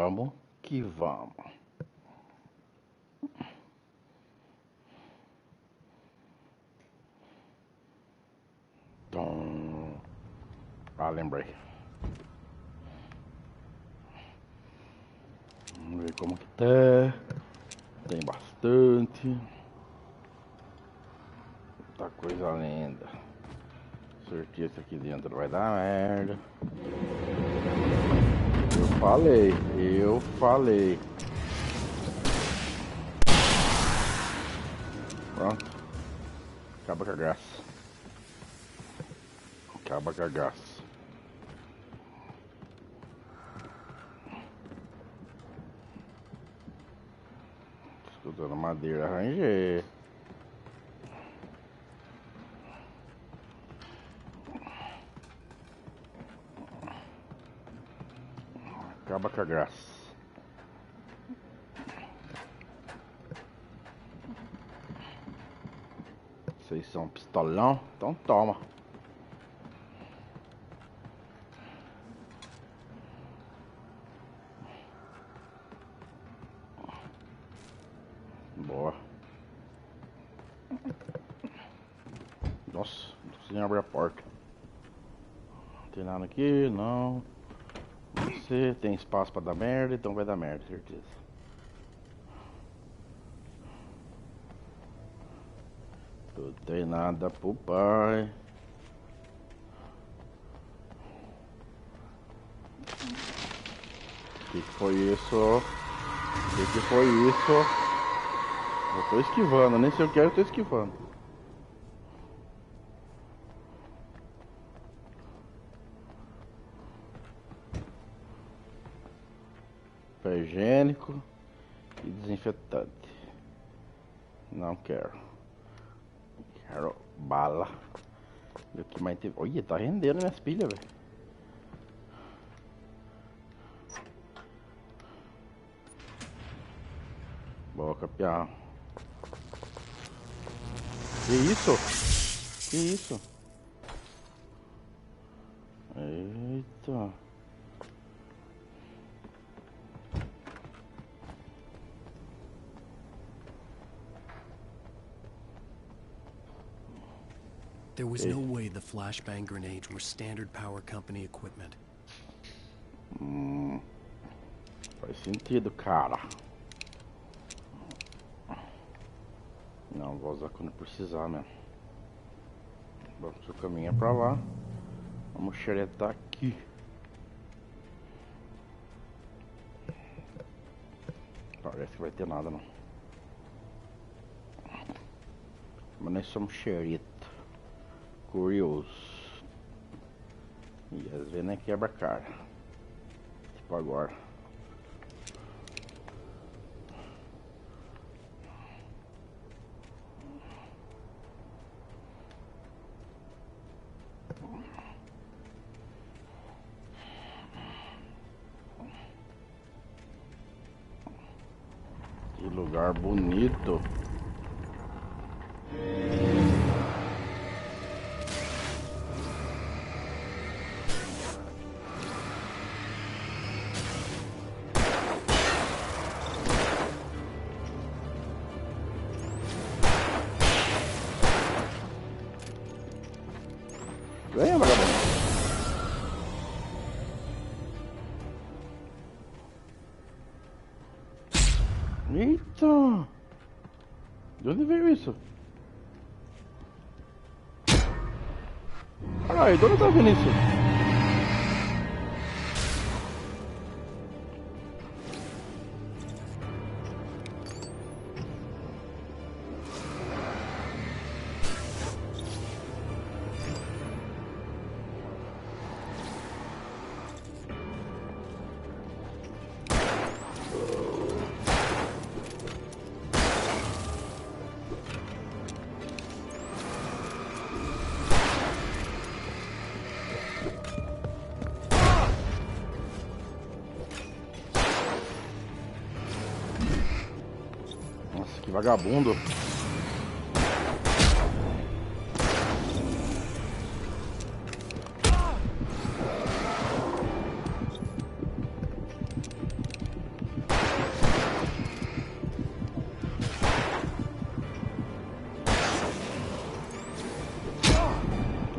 Vamos que vamos. Ah, lembrei. Vamos ver como que tá. Tem bastante. Muita coisa linda. Certeza aqui dentro vai dar merda. Eu falei. Pronto. Acaba com a graça. Acaba com a graça. Escutando madeira, arranjei. Acaba com a graça. Vocês são pistolão? Então toma. Boa. Nossa, não consegui abrir a porta. Não tem nada aqui, não. Você tem espaço pra dar merda, então vai dar merda, certeza. Não tem nada pro pai. Que foi isso? Que foi isso? Eu tô esquivando, nem sei o que é, eu tô esquivando. Papel higiênico e desinfetante. Não quero. Quero bala. E o que mais teve? Olha, tá rendendo minhas pilhas, velho. Boa, campeão. Que isso? Que isso? Eita. There was no way the flashbang grenades were standard power company equipment. Faz sentido, cara. Não, vou usar quando precisar mesmo. Bom, se o caminho é pra lá, vamos xeretar aqui. Parece que vai ter nada, não. Mas nós somos xereta. Curioso. E às vezes nem quebra a cara. Tipo agora. Que lugar bonito. Venha, vagabundo. Eita! De onde veio isso? Caralho, de onde tá vendo isso? Nossa, que vagabundo.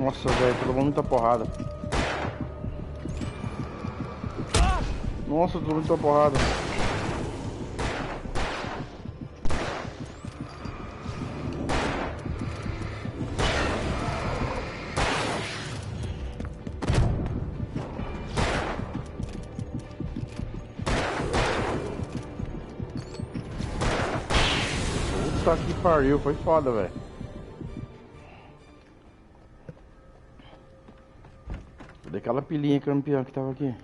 Nossa, velho, todo mundo muita porrada. Nossa, todo mundo muita porrada. Puta que pariu, foi foda, velho. Cadê aquela pilinha campeã que tava aqui?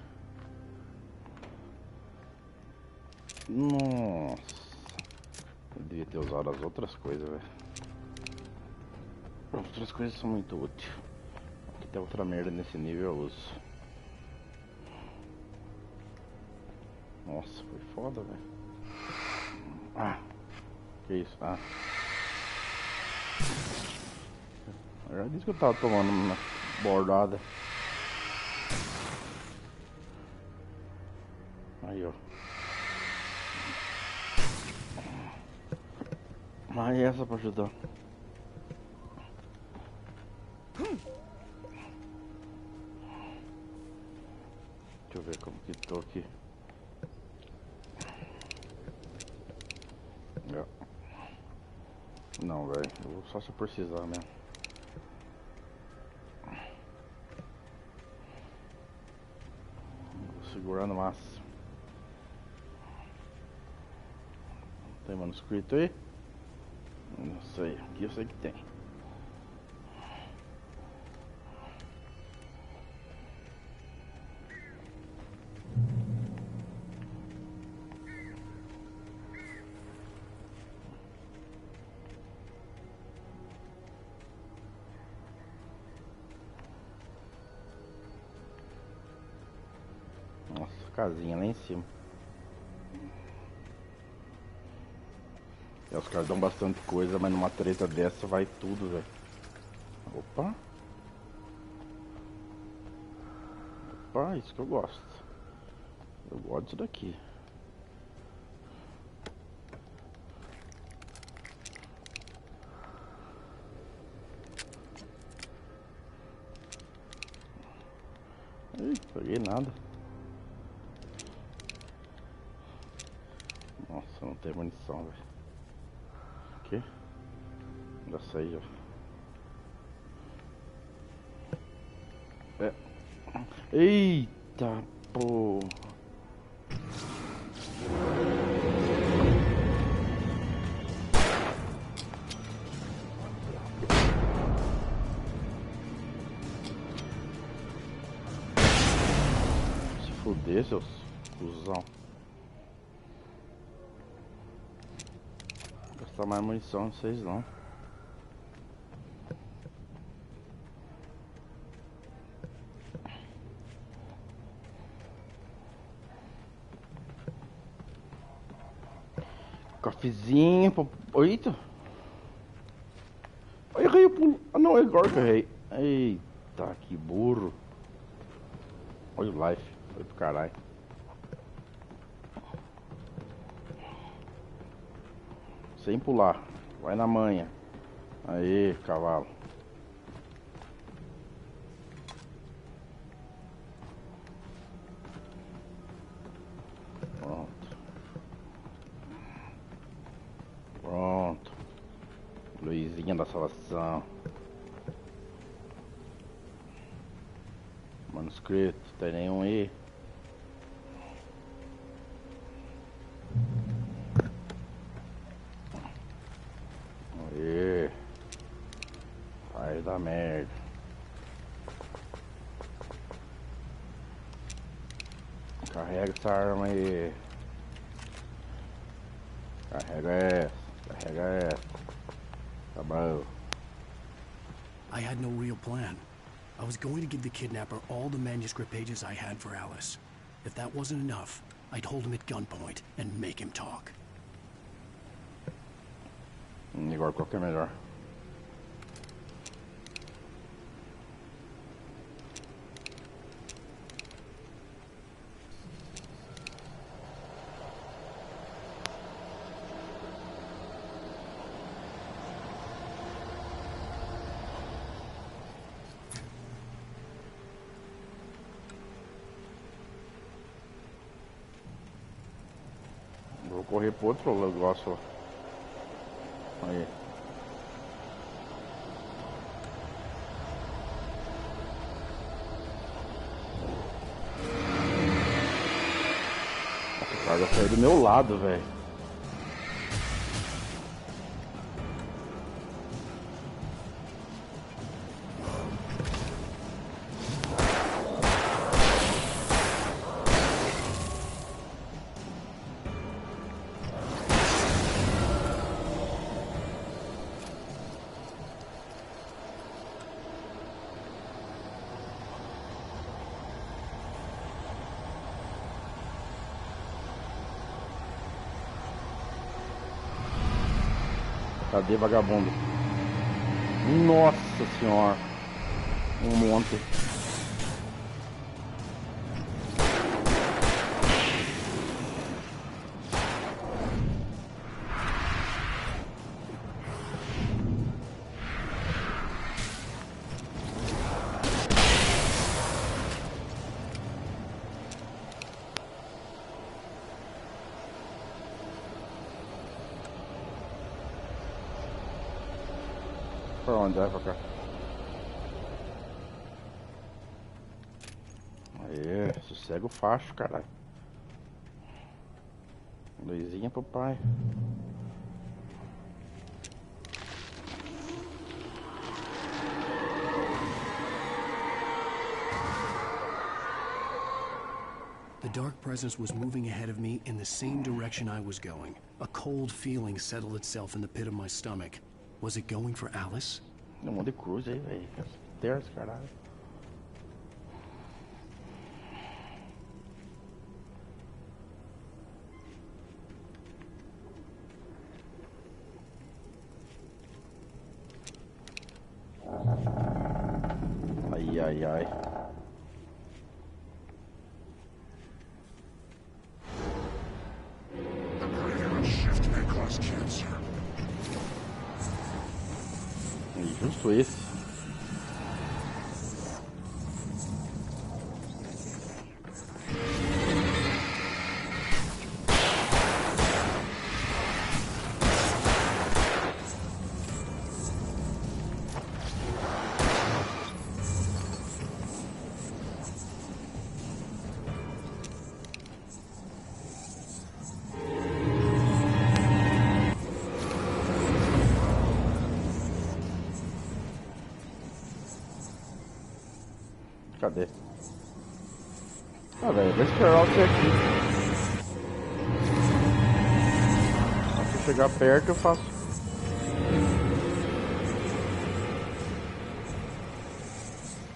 Nossa. Eu devia ter usado as outras coisas, velho. As outras coisas são muito úteis. Aqui tem outra merda nesse nível, eu uso. Nossa, foi foda, velho. Ah. Que isso? Ah. Eu já disse que eu tava tomando uma bordada. Aí, ó. Mas essa pra ajudar. Deixa eu ver como que tô aqui. Não, velho. Eu vou só se precisar mesmo. Vou segurar no máximo. Tem manuscrito aí? Não sei. Aqui eu sei que tem. Nossa, casinha lá em cima. E os caras dão bastante coisa, mas numa treta dessa vai tudo, velho. Opa. Opa, isso que eu gosto. Eu gosto disso daqui. Ih, peguei nada. Nossa, não tem munição, velho. Aqui. Já saí, ó. É. Eita, pô. Se fuder, seus cuzão. Vou gastar mais munição em vocês não. Cafezinho, pô. Eita. Eu errei o pulo. Ah não, é agora que eu errei. Eita, que burro. Olha o life. Foi pro caralho. Sem pular. Vai na manha. Aê, cavalo. Pronto. Pronto. Luizinha da salvação. Manuscrito, tem nenhum aí. Aê. Vai dar merda. Carrega essa arma aí. Carrega essa. Carrega essa. Tá bom. I had no real plan. I was going to give the kidnapper all the manuscript pages I had for Alice. If that wasn't enough, I'd hold him at gunpoint and make him talk. Agora qual que é melhor? correr pro outro negócio lá. Aí. Nossa, o cara saiu do meu lado, velho. Cadê, vagabundo? Nossa senhora. Um monte. Pra onde? Vai pra cá. Aê, sossega o facho, caralho. Luizinha pro pai. The dark presence was moving ahead of me in the same direction I was going. A cold feeling settled itself in the pit of my stomach. Was it going for Alice? Um monte de cruz aí, velho. Stairs, caralho. Ai, ai, ai. E justo esse. Cadê? Ah, velho, vou esperar você aqui. Se eu chegar perto, eu faço.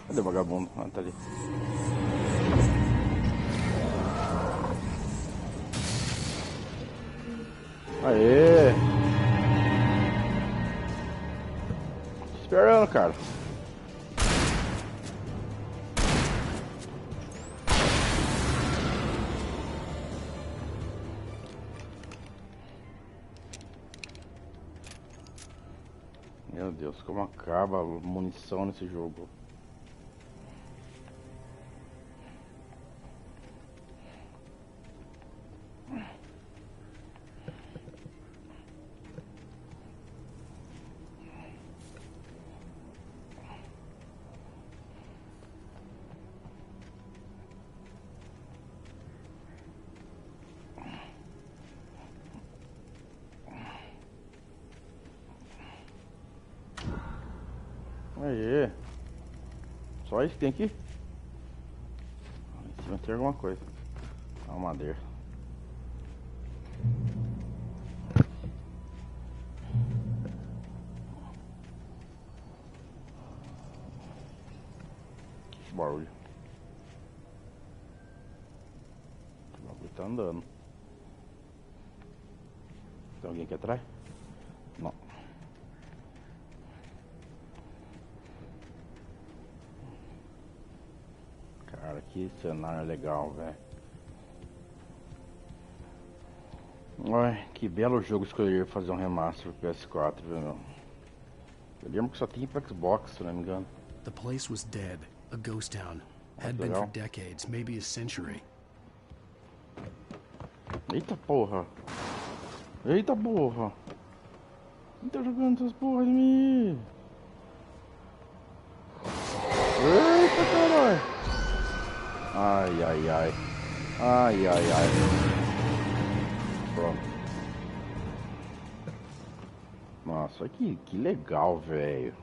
Cadê o vagabundo? Ah, tá ali. Aê! Tô esperando, cara. Meu Deus, como acaba a munição nesse jogo. Aê! Só isso que tem aqui? Em cima tem alguma coisa. Uma madeira. Que barulho. O bagulho tá andando. Tem alguém aqui atrás? Não. Cara, que cenário legal, velho. Ai, que belo jogo escolher fazer um remaster pro PS4, viu, meu? Eu lembro que só tinha pra Xbox, se não me engano. The place was dead, a ghost town. Had been for decades, maybe a century. Eita porra! Eita porra! Quem tá jogando essas porra de mim? Eita caralho! Ai, ai, ai. Ai, ai, ai. Pronto. Nossa, que legal, velho.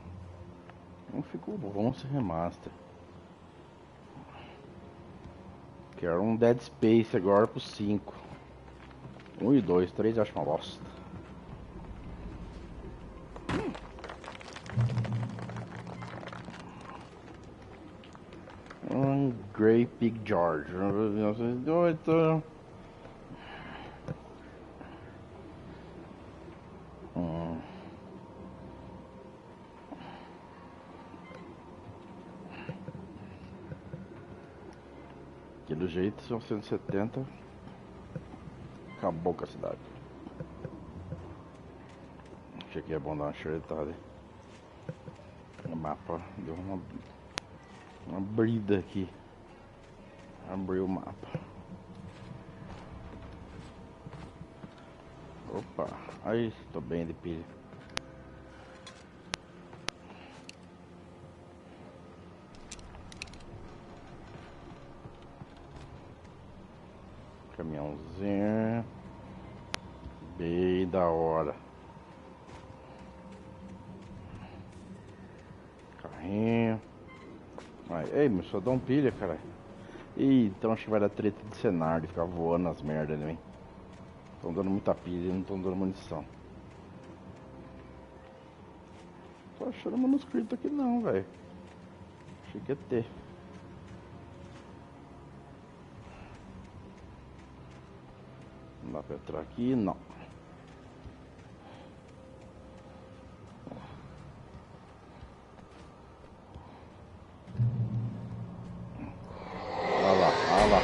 Não ficou bom esse remaster. Quero um Dead Space agora pro 5. 1 e 2, 3 eu acho uma bosta. Grey Pig George. 1908. Aquele jeito, 1970. Acabou com a cidade. Achei que ia bom dar uma xeretada. O mapa deu uma brida aqui. Abriu o mapa. Opa, aí tô bem de pilha. Caminhãozinho. Bem da hora. Carrinho. Ai, ei, meu, só dá um pilha, cara. Ih, então acho que vai dar treta de cenário, ficar voando as merdas ali, hein. Tão dando muita pilha e não tão dando munição. Tô achando manuscrito aqui não, velho. Achei que ia ter. Não dá pra entrar aqui, não. Olha lá.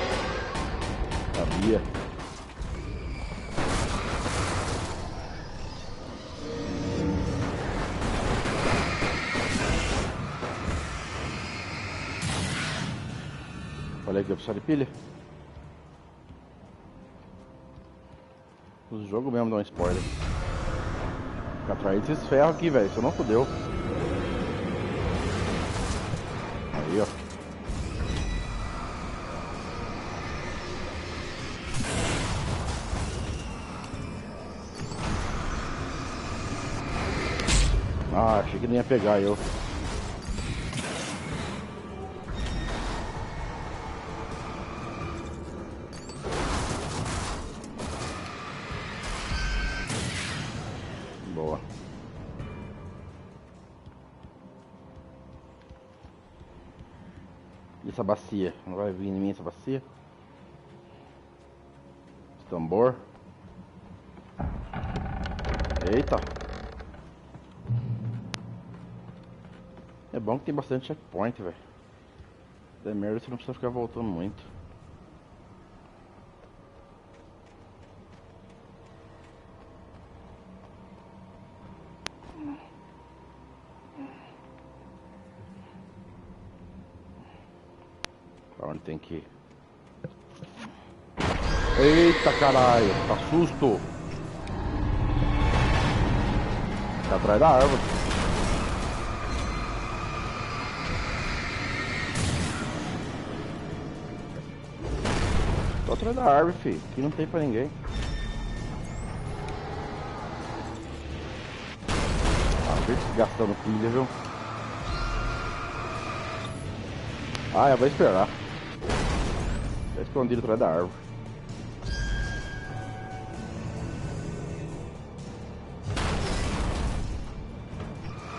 Sabia. Falei que eu preciso de pilha. Os jogos mesmo dão spoiler. Fica atrás desses ferros aqui, velho. Você não fudeu. Aí, ó. Ah, achei que não ia pegar eu. Boa. E essa bacia? Não vai vir em mim essa bacia? Esse tambor? Eita! É bom que tem bastante checkpoint, velho. Da merda você não precisa ficar voltando muito. Pra onde tem que ir? Eita caralho, tá susto! Tá atrás da árvore. Tô atrás da árvore, filho. Aqui não tem pra ninguém. Ah, gastando pilha, viu? Ah, eu vou esperar. Tá escondido atrás da árvore.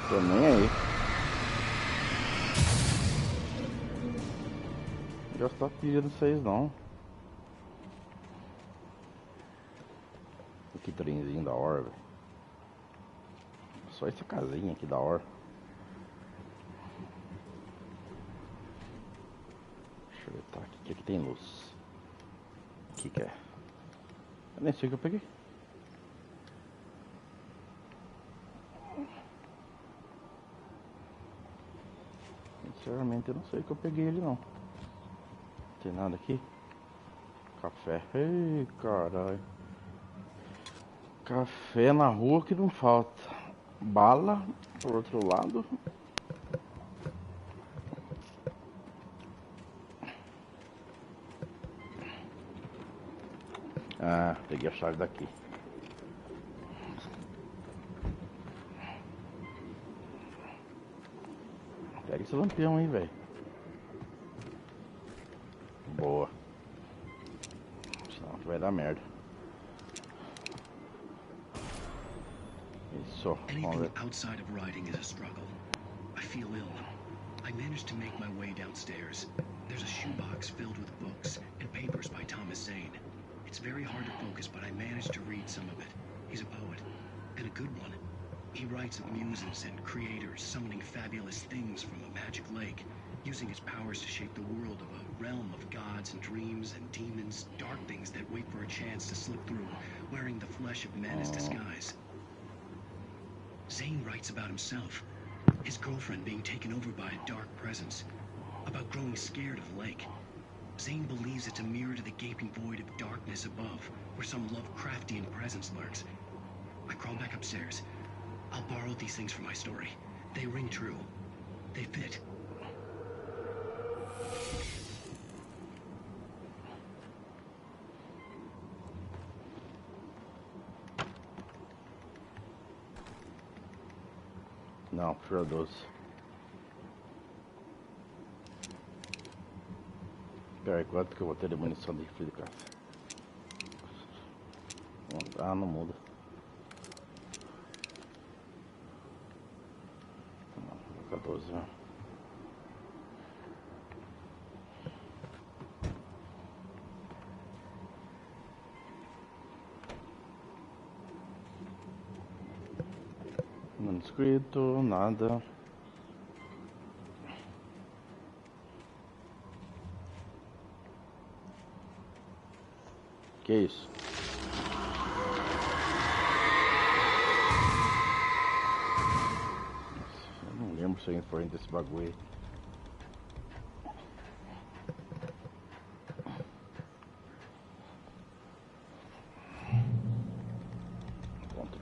Tô nem aí. Não gastar pilha de vocês não. Que trenzinho da hora, velho. Só essa casinha aqui da hora. Deixa eu ver, tá, aqui tem luz. O que é? Eu nem sei o que eu peguei. Sinceramente eu não sei o que eu peguei ali não. Não tem nada aqui. Café. Ei, caralho. Café na rua que não falta. Bala, por outro lado. Ah, peguei a chave daqui. Pega esse lampião aí, velho. Boa. Senão vai dar merda. Isso, vamos ver. Anything outside of writing is a struggle. I feel ill. I managed to make my way downstairs. There's a shoebox filled with books and papers by Thomas Zane. It's very hard to focus, but I managed to read some of it. He's a poet, and a good one. He writes of muses and creators summoning fabulous things from a magic lake, using his powers to shape the world of a realm of gods and dreams and demons, dark things that wait for a chance to slip through, wearing the flesh of men as disguise. Zane writes about himself, his girlfriend being taken over by a dark presence, about growing scared of the lake. Zane believes it's a mirror to the gaping void of darkness above, where some Lovecraftian presence lurks. I crawl back upstairs. I'll borrow these things for my story. They ring true. They fit. Não, puxa 12. Peraí, quanto que eu vou ter de munição de rifle de caça? Ah, não muda. Não, 14, né? Não escrito, nada. Que isso? Nossa, eu não lembro se eu entro desse bagulho aí.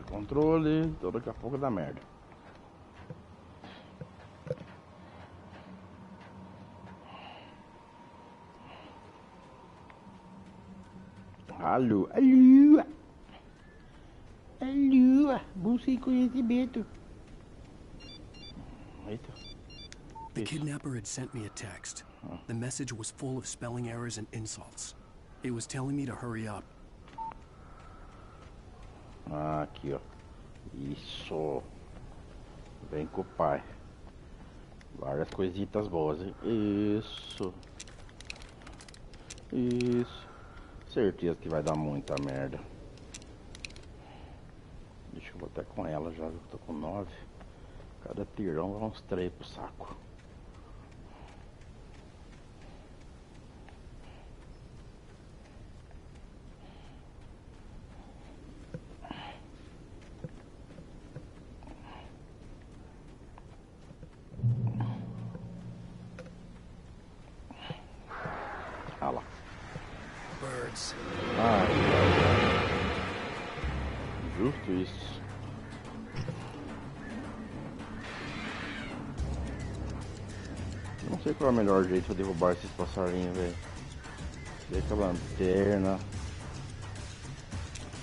Controle, então daqui a pouco dá merda. Alô, alô, alô, busquem conhecimento. Eita. The kidnapper had sent me a text. The message was full of spelling errors and insults. It was telling me to hurry up. Ah, aqui, ó. Isso. Vem com o pai. Várias coisitas boas, hein? Isso. Isso. Certeza que vai dar muita merda. Deixa eu botar com ela já. Eu tô com 9. Cada tirão vai uns 3 pro saco. Ah lá. Birds. Ah, justo isso. Não sei qual é o melhor jeito de derrubar esses passarinhos, velho. Se é com a lanterna,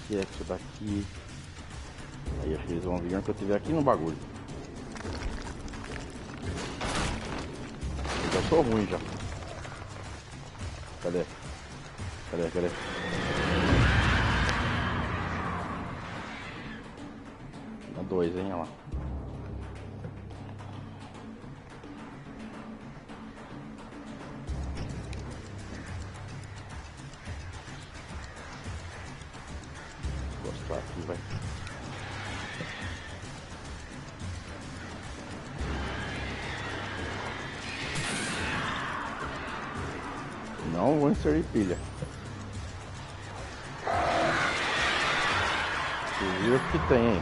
se é com isso daqui. Aí acho que eles vão vir quando eu estiver aqui no bagulho. Eu já sou ruim já. Cadê? Cadê? Dá 2, hein, olha lá. Vou encostar aqui, vai. Não vou inserir pilha. Você viu o que tem, hein?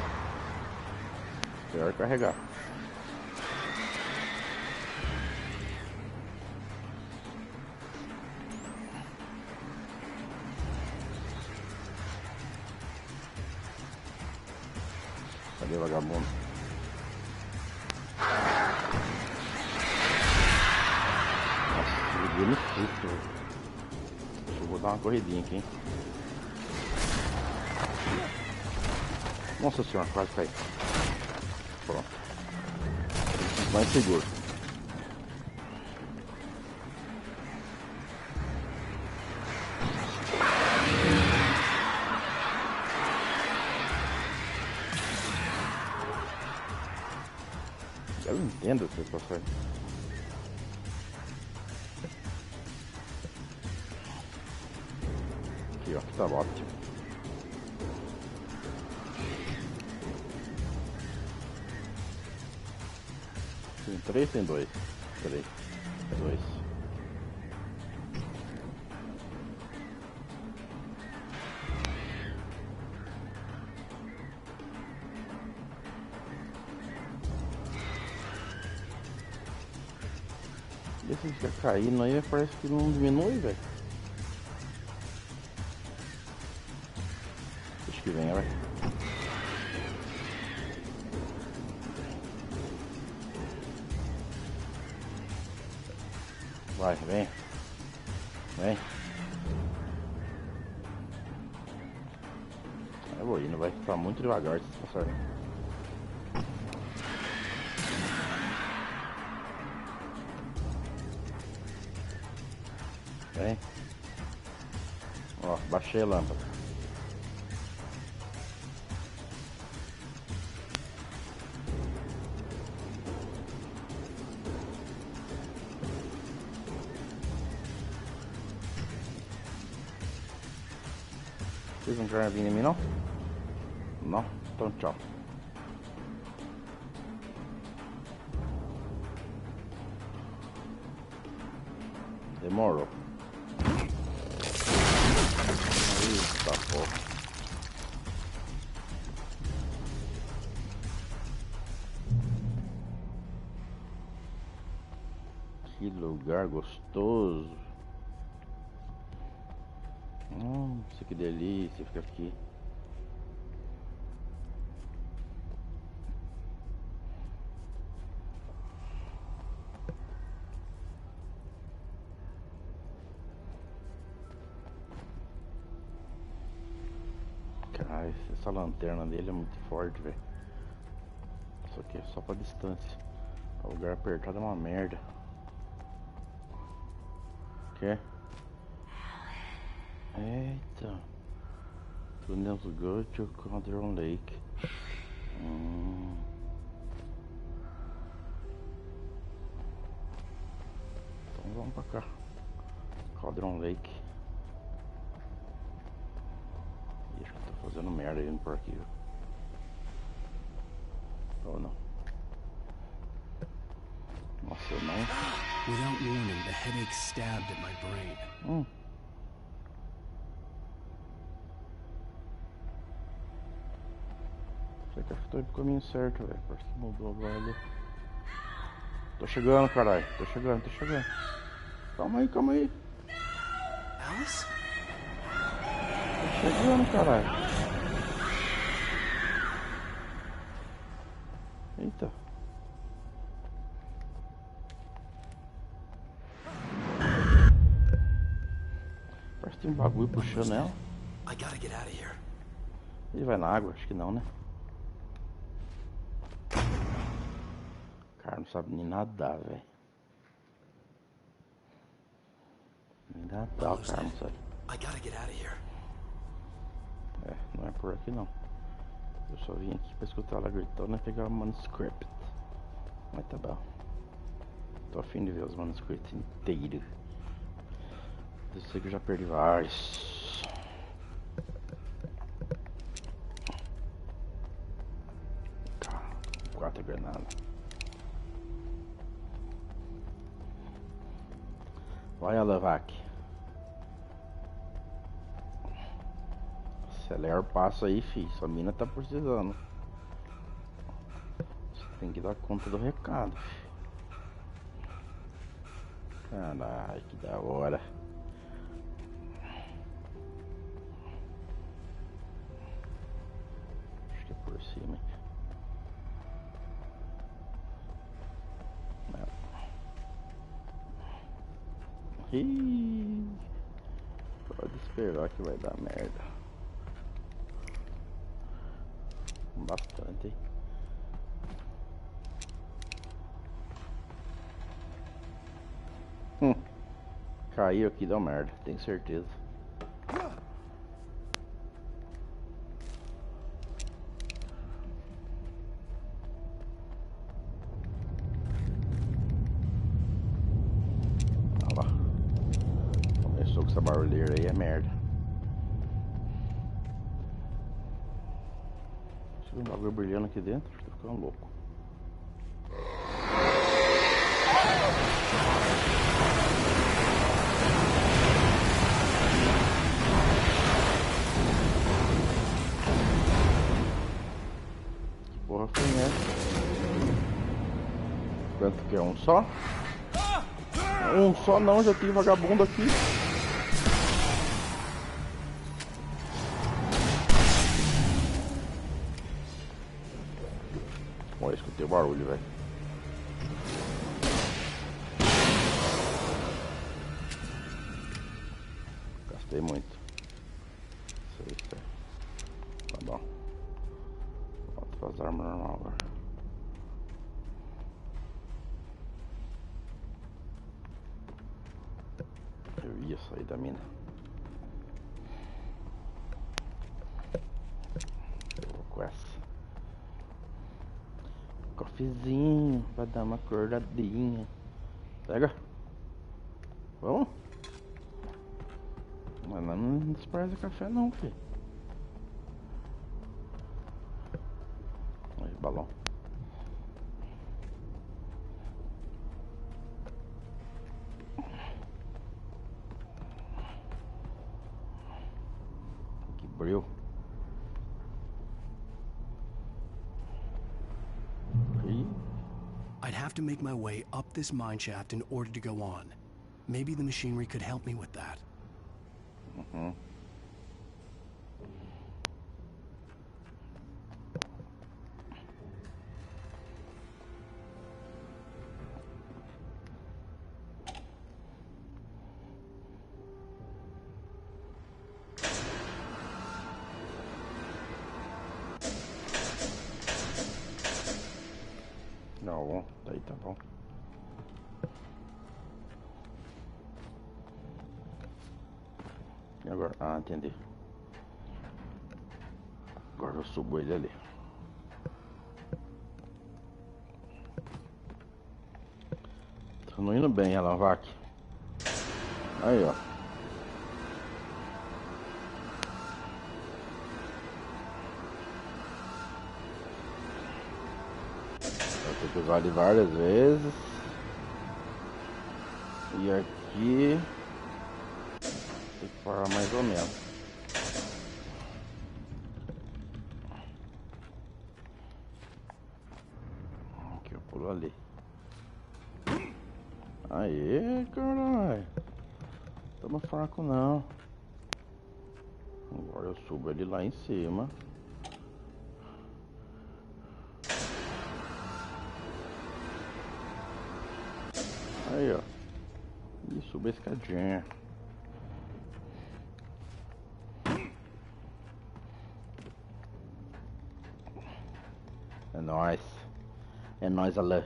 Melhor carregar. vagabundo. Nossa, liguei no susto, velho. Deixa eu vou dar uma corridinha aqui, hein. Nossa senhora, quase caí. Pronto. Mais seguro. Eu entendo essa situação. Aqui, ó, que tá ótimo. Tem 3, tem 2. 3, 2. E se fica caindo aí, parece que não diminui, velho. Acho que vem, vai. Vai, vem. Vem. Eu vou indo, vai ficar muito devagar se passar. Vem. Ó, baixei a lâmpada. Vocês não querem vir em mim, não? Não? Então tchau. Demorou. Eita porra. Que lugar gostoso. Isso que delícia, fica aqui. Cara, essa lanterna dele é muito forte, velho. Isso aqui é só pra distância. O lugar apertado é uma merda. Quê? Eita. Tunnels go to Cauldron Lake. Então vamos pra cá. Cauldron Lake. Ih, acho que eu tô fazendo merda indo por aqui, viu? Ou não? Nossa, eu não. Without warning, the headache stabbed at my brain. Será que eu tô indo pro caminho certo, velho? Parece que mudou agora ali. Tô chegando, caralho. Tô chegando. Calma aí. Alice? Tô chegando, caralho. Eita. Parece que tem um bagulho puxando ela. I gotta get out of here. Ele vai na água? Acho que não, né? O cara não sabe nem nadar, velho. Nem nadar, o cara não sabe. I gotta get out of here. É, não é por aqui não. Eu só vim aqui pra escutar ela gritando e pegar o manuscript. Mas tá bom. Tô afim de ver os manuscritos inteiros. Eu sei que eu já perdi vários. Tá, 4 granadas. Vai, Alavac. Acelera o passo aí, fi. Sua mina tá precisando. Você tem que dar conta do recado, fi. Caralho, que da hora. Acho que é por cima, hein? Ih, pode esperar que vai dar merda. Bastante, hein? Caiu aqui, deu merda, tenho certeza. Olha lá. Começou com essa barulheira aí, é merda. Tem um bagulho brilhando aqui dentro, tô ficando louco. Que porra foi essa? Quanto que é? Um só? Um só não, já tem vagabundo aqui. Olha, escutei o barulho, velho. Gastei muito. Isso aí, tá bom. Volto para as armas normal agora. Eu ia sair da mina. Eu vou com essa. Cafezinho, vai dar uma acordadinha. Pega. Vamos? Mas não despreza café não, filho. Aí, balão. Que brilho. I'd have to make my way up this mine shaft in order to go on. Maybe the machinery could help me with that. Não, daí tá bom. E agora? Ah, entendi. Agora eu subo ele ali. Tá não indo bem, Alan. Aí, ó. Vou ter que usar ele várias vezes. E aqui tem que parar mais ou menos. Aqui eu pulo ali. Aê, caralho. Tamo fraco não. Agora eu subo ele lá em cima. Aí, ó. E subo a escadinha. É nóis. É nóis, Alain.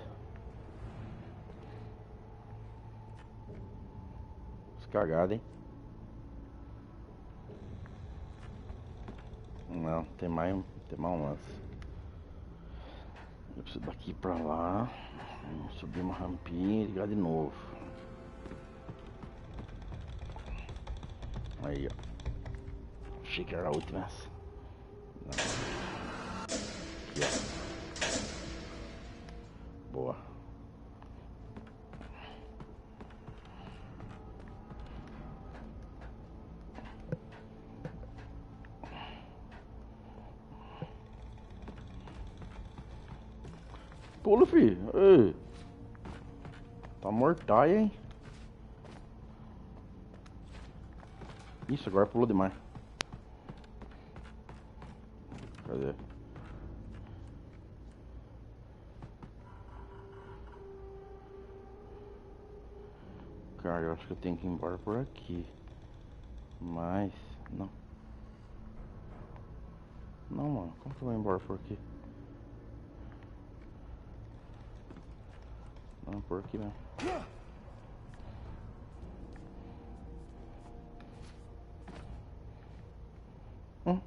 Cagada, hein? Não, tem mais um lance. Eu preciso daqui pra lá. Subir uma rampinha e ligar de novo. Aí, ó. Achei que era a última essa. Não. Aqui, ó. Boa. Pula, filho. Ei. Tá mortaia, hein? Isso, agora pulou demais. Cadê? Cara, eu acho que eu tenho que ir embora por aqui. Mas... Não. Não, mano. Como que eu vou embora por aqui? Não, por aqui mesmo. Hum?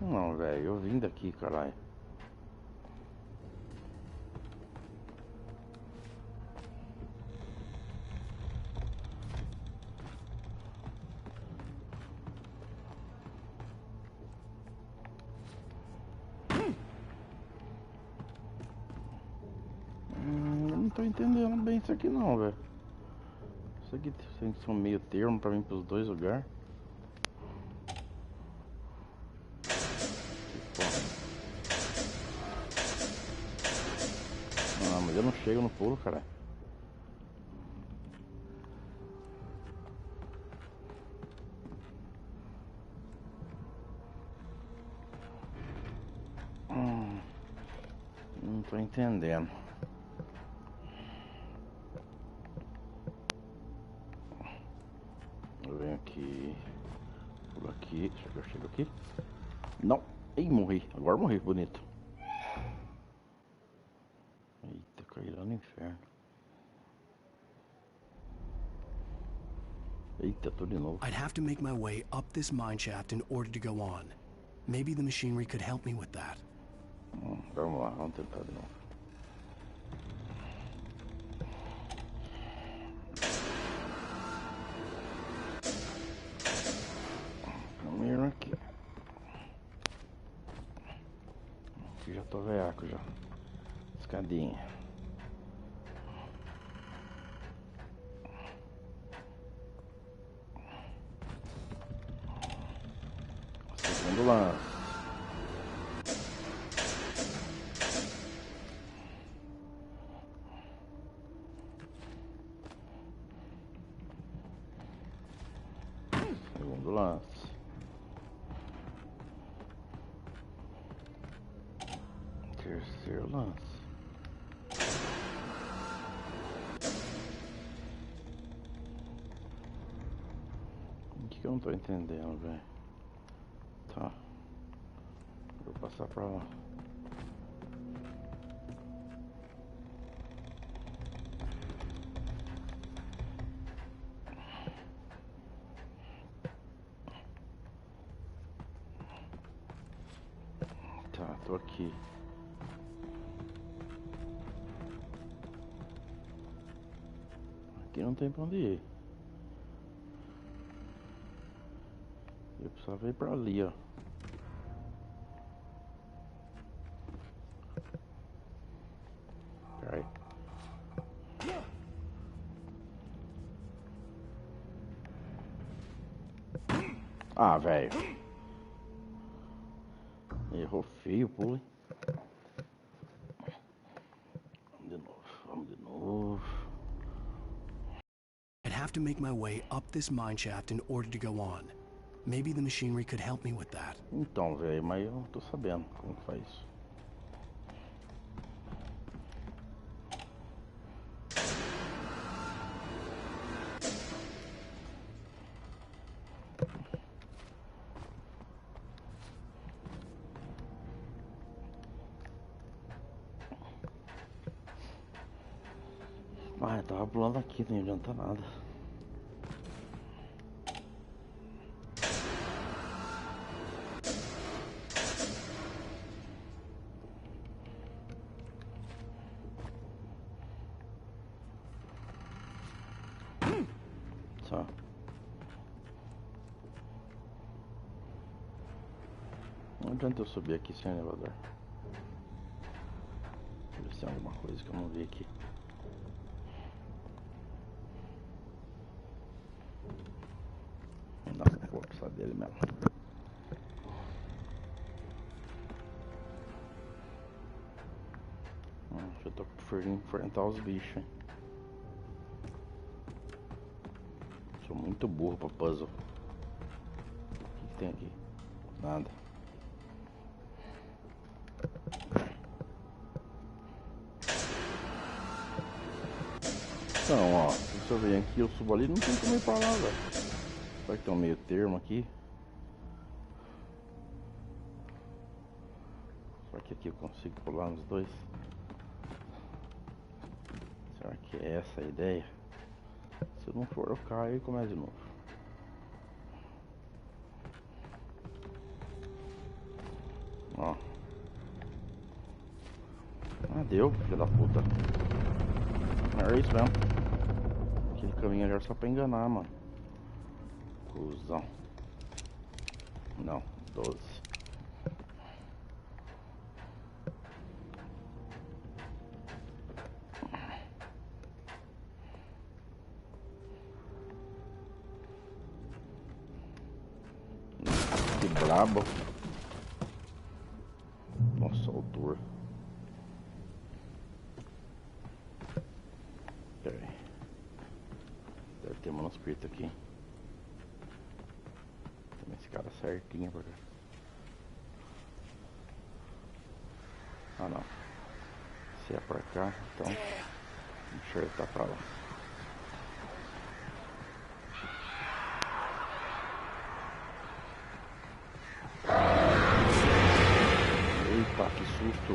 Não, velho. Eu vim daqui, caralho. Eu não tô entendendo bem isso aqui não, velho. Isso aqui tem que ser um meio termo pra mim pros dois lugares. Não, mas eu não chego no pulo, cara. Não tô entendendo. Eu venho aqui. Pulo aqui. Será que eu chego aqui? Não. Ih, morri. Agora morri, bonito. Eita, caí lá no inferno. Eita, tô de novo. I'd have to make my way up this mine shaft in order to go on. Maybe the machinery could help me with that. Vamos lá, vamos tentar de novo. Primeiro aqui. Aqui já tô veaco já. Escadinha. Segundo lance. Segundo lance. Terceiro lance. O que eu não tô entendendo, velho? Tá. Vou passar pra lá. Tá, tô aqui. Aqui não tem pra onde ir. Eu precisava ir pra ali, ó. Peraí. Ah, velho. Errou feio, pule. Vamos de novo, vamos de novo. I'd have to make my way up this mine shaft in order to go on. Maybe the machinery could help me with that. Então, velho, mas eu não tô sabendo como que faz isso. Ah, eu tava pulando aqui, não adianta nada. Só. Não adianta eu subir aqui sem elevador. Ver se tem alguma coisa que eu não vi aqui. Não, não vou precisar dele mesmo. Já tô por enfrentar os bichos, hein. Sou muito burro pra puzzle. O que tem aqui? Nada. Então, ó, se eu venho aqui, eu subo ali, não tem como ir pra lá, velho. Será que tem um meio termo aqui? Será que aqui eu consigo pular nos dois? Será que é essa a ideia? Se não for, eu caio e começo de novo. Ó. Ah, deu, filho da puta. Era isso mesmo. Aquele caminho ali era só pra enganar, mano. Cusão. Não, 12. Que brabo. Nossa, altura. Pera aí. Deve ter manuscrito aqui. Tem esse cara certinho pra cá. Ah, não. Se é pra cá, então deixa eu enxertar pra lá. Eita, que susto.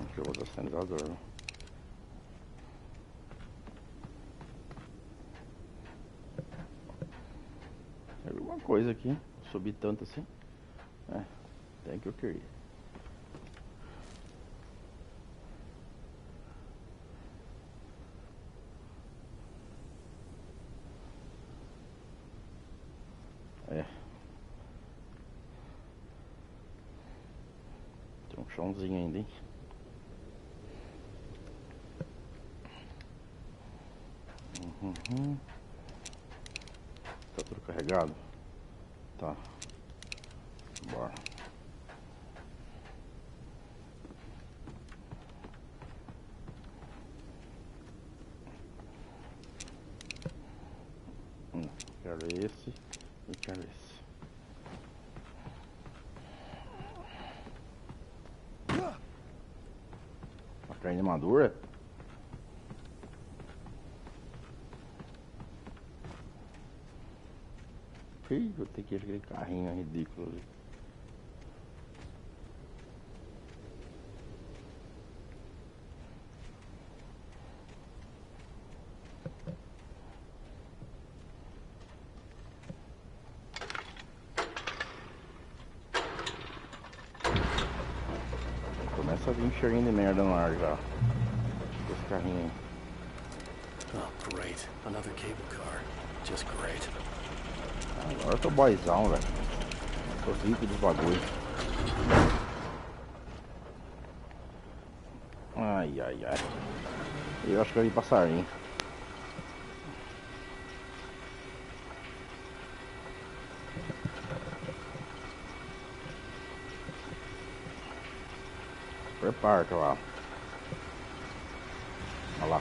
Aqui eu vou dar sinalizador. Tem alguma coisa aqui. Subi tanto assim. É, tem que eu queria. É. Tem um chãozinho ainda, hein? Tá tudo carregado? Tá. Bora. Quero esse e quero esse. A carne madura? Ih, vou ter que ir aquele carrinho ridículo ali. Começa a vir cheirinho de merda no ar já. Esse carrinho aí. Oh, great. Another cable car. Just great. Agora eu tô boyzão, velho. Tô rico dos bagulho. Ai, ai, ai. Eu acho que eu ia passarinho. Prepara, cavalo. Olha lá.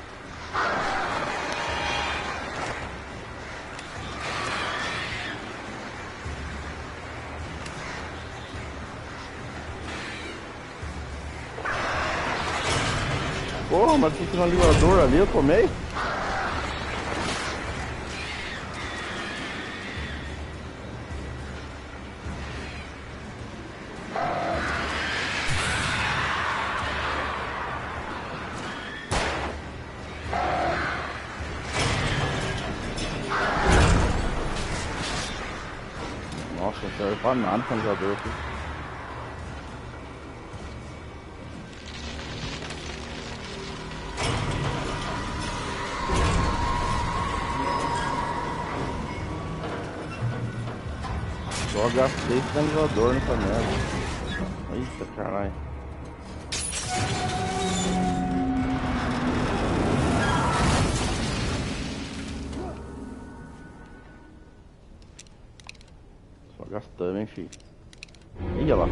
Porra, mas tem que ir no livrador ali, eu tomei. Nossa, não serve pra nada o canalizador aqui. Só gastei esse canalizador nessa merda. Eita, caralho. Só gastando, hein, filho. Ih, olha lá.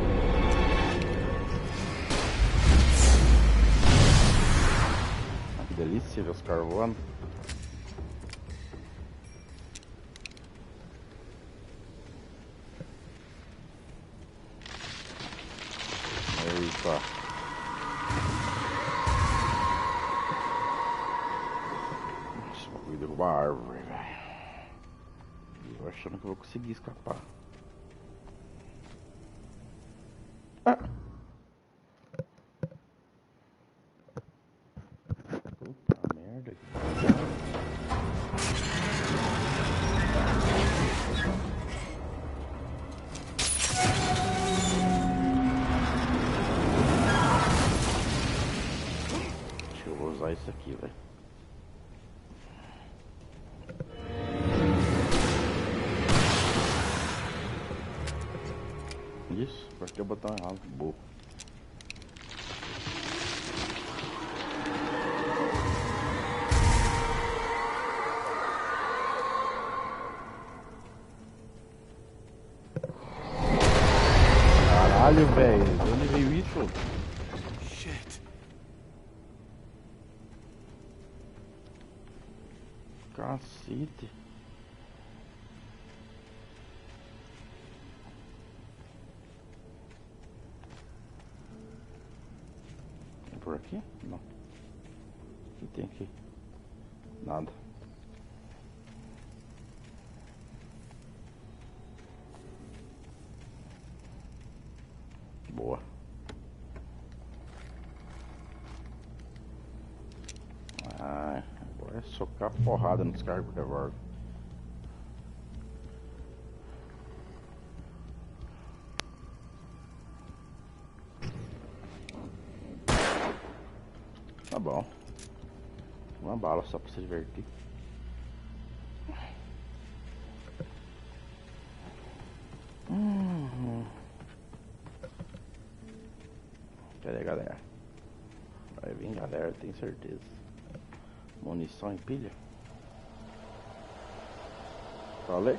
Ah, que delícia ver os caras voando. derrubar a árvore, velho. Eu achando que eu vou conseguir escapar. Ah. Puta merda. Acho que eu vou usar isso aqui, velho. Isso, apertei o botão errado, burro. Caralho, velho, de onde veio isso? Shit. Cacete. Por aqui? Não. O que tem aqui? Nada. Boa. Ah, agora é socar porrada nos caras com o revólver. Tá bom. Uma bala só pra se divertir. Cadê, galera? Vai vir, galera, tenho certeza. Munição em pilha? Falei?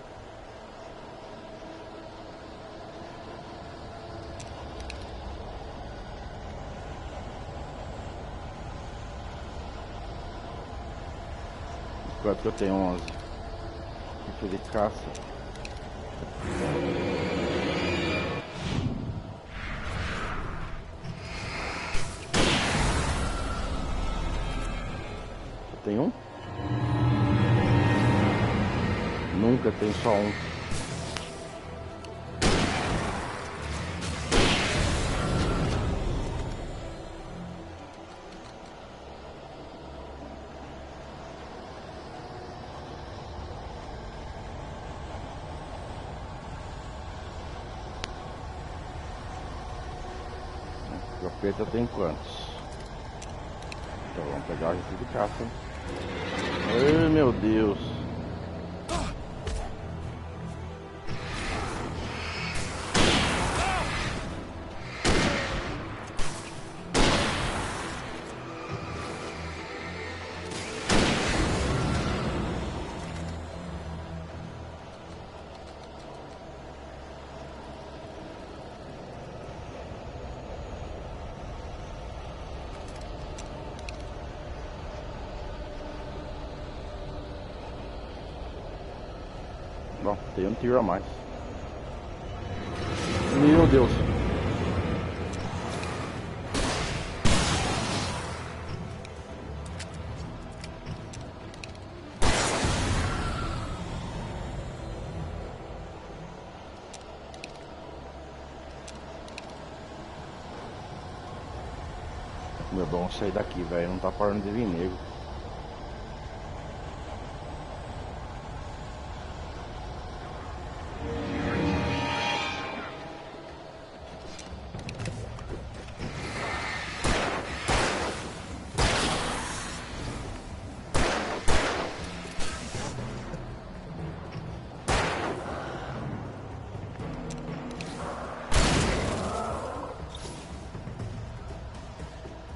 Enquanto que eu tenho 11 rifle de caça. Tem um? Nunca tem só um. Escopeta tem quantos? Então vamos pegar o rifle de caça. Ai, meu Deus. Bom, tem um tiro a mais. Meu Deus. Meu bom sair daqui, velho. Não tá parando de vir nego.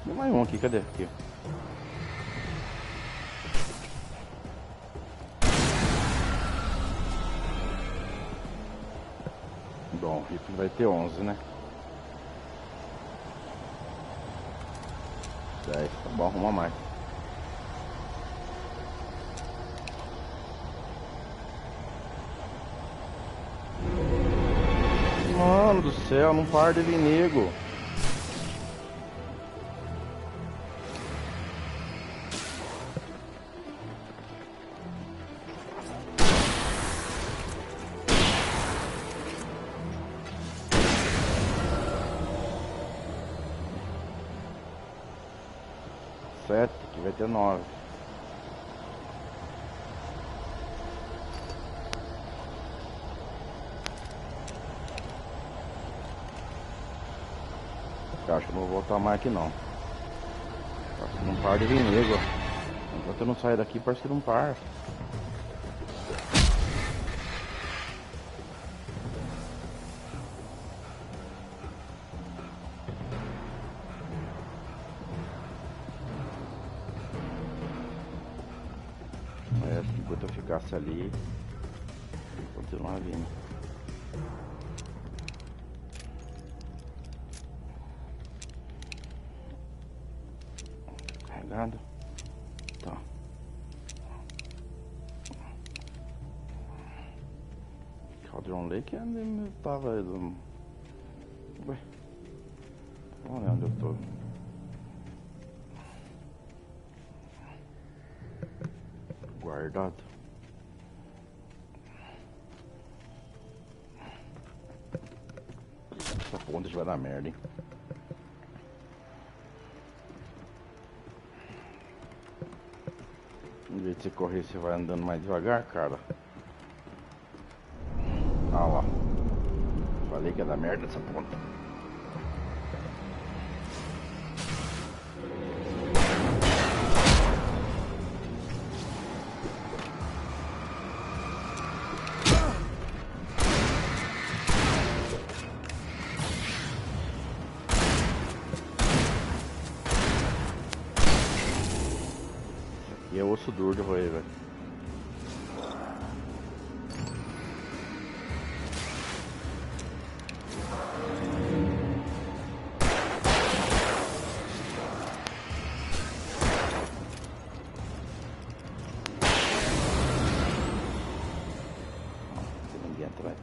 Tem mais um aqui, cadê? Aqui. Bom, o rifle vai ter 11, né? 10, tá bom, arruma mais. Mano do céu, não para de vir nego. 7, aqui vai ter 9. Eu acho que eu não vou voltar mais aqui não. Parece que não para de vir nego. Enquanto eu não sair daqui, parece que não para. Enquanto eu ficasse ali, continuar vindo. Carregado. Tá. Caldron Lake ainda tava. Ué. Olha onde eu tô. Guardado. Essa ponte vai dar merda, hein? Em vez de você correr, você vai andando mais devagar, cara. Ah lá. Falei que ia dar merda essa ponta. E é osso duro de roer, velho. Ninguém atrás.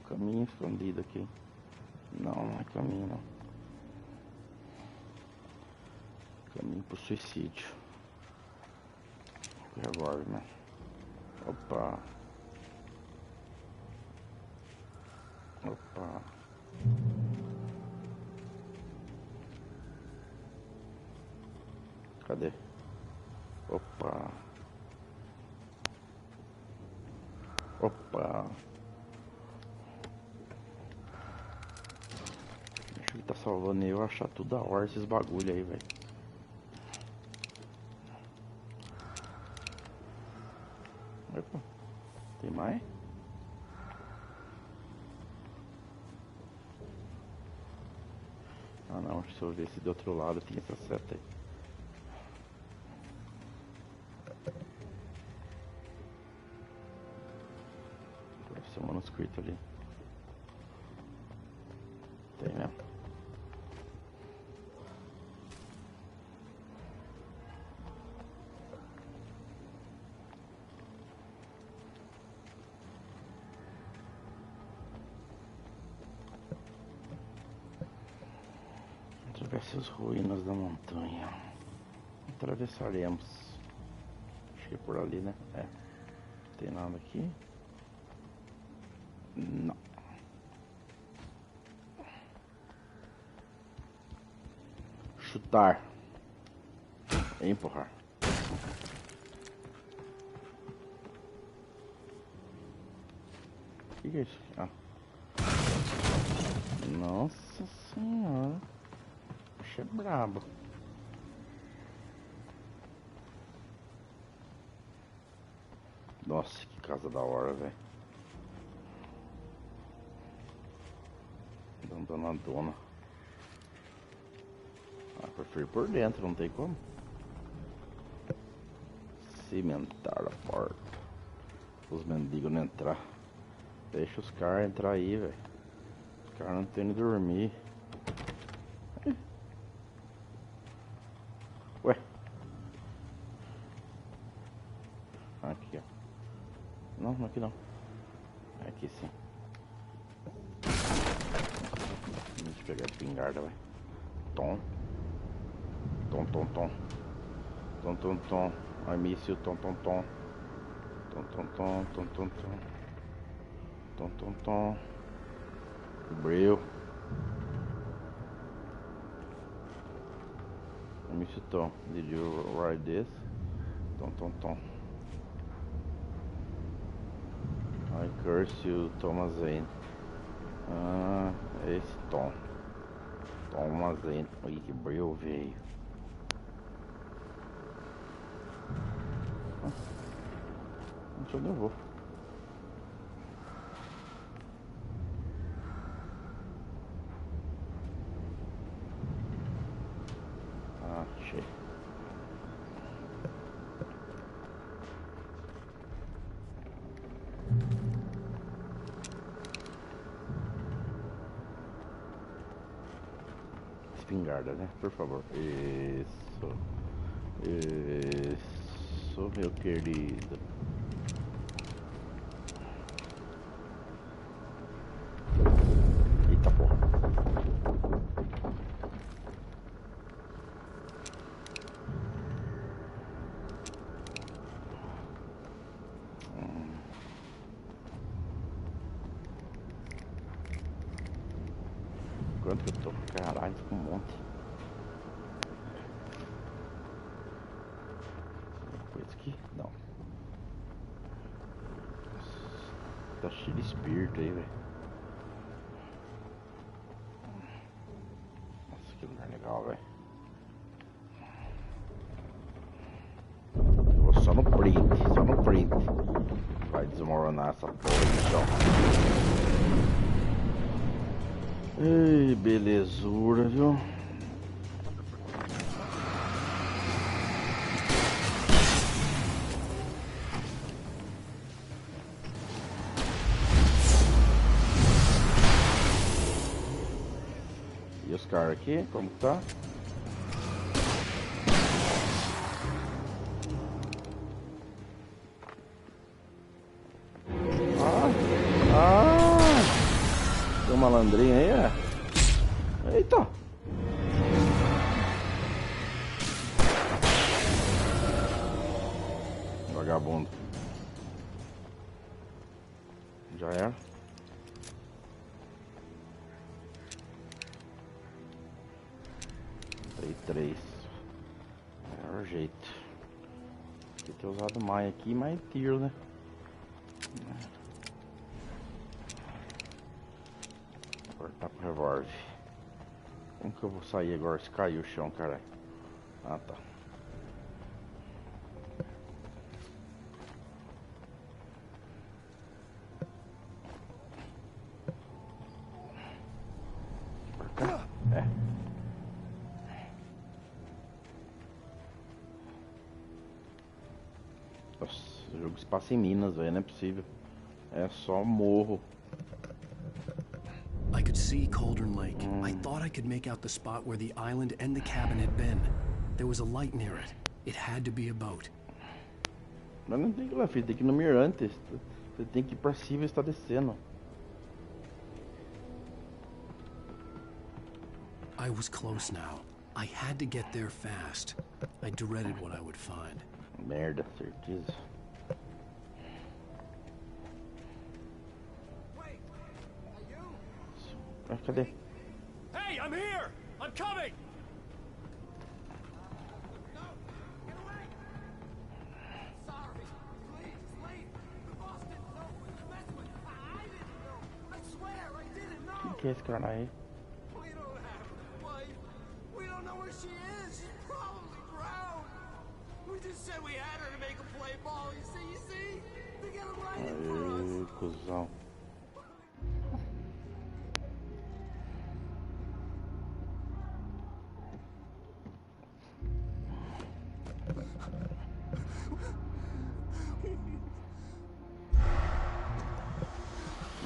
Caminho escondido aqui. Não, não é caminho não. Caminho pro suicídio. E agora, né? Opa. Opa. Cadê? Opa. Opa. Acho que ele tá salvando eu achar tudo da hora esses bagulho aí, velho. Opa. Tem mais? Ah não, deixa eu ver se do outro lado tem essa seta aí. Deve ser um manuscrito ali. Tem mesmo. Atravesse as ruínas da montanha. Atravessaremos. Acho que é por ali, né? É. Não tem nada aqui. Não. Chutar. Empurrar. O que é isso? Ah. Nossa senhora. Bicho é brabo. Nossa, que casa da hora, velho. Dona. Ah, prefiro por dentro, não tem como. Cimentar a porta. Os mendigos não entrar. Deixa os caras entrar aí, velho. Os caras não tem onde dormir. Ué. Aqui, ó. Não, aqui não. Aqui sim. Deixa eu pegar a espingarda, vai. Tom. Tom. I miss you, tom. Tom. Tom. Brill. Mr. Tom, did you write this? Tom. I curse you, Thomas Zane. Ah, esse Tom. Thomas Zane. Ih, que Brill veio. Deixa eu vou. Achei. Espingarda, né? Por favor. Isso, meu querido. Eita porra. Quanto que eu tô? Caralho, com um monte. Coisa aqui? Não. Tá cheio de espírito aí, velho. Nossa, que lugar legal, velho. Eu vou só no print. Vai desmoronar essa porra do chão. Ei, belezura, viu? E os caras aqui, como tá? Tem um malandrinho aí, é? Eita! Vagabundo. Já era. Três. É o jeito. Tem que ter usado mais aqui, mais tiro, né? Cortar pro revólver. Como que eu vou sair agora se cair o chão, caralho? Ah, tá. Por cá? É. Nossa, o jogo se passa em Minas, velho. Não é possível. É só morro. I could see Cauldron Lake. I thought I could make out the spot where the island and the cabin had been. There was a light near it. It had to be a boat. Mas não tem que ir lá, filho. Tem que ir no mirante. Você tem que ir pra cima e está descendo. I was close now. I had to get there fast. I dreaded what I would find. Merda, certeza. Ah, cadê? Hey, I'm here! I'm coming! No! Get away! Sorry. Please, leave. The boss didn't know who he was messing with. I didn't know. I swear I didn't know. Que é esse cara aí? We don't have a wife. We don't know where she is. She's probably drowned. We just said we had her to make a play ball. You see? They got him right in for us. Aê, cuzão.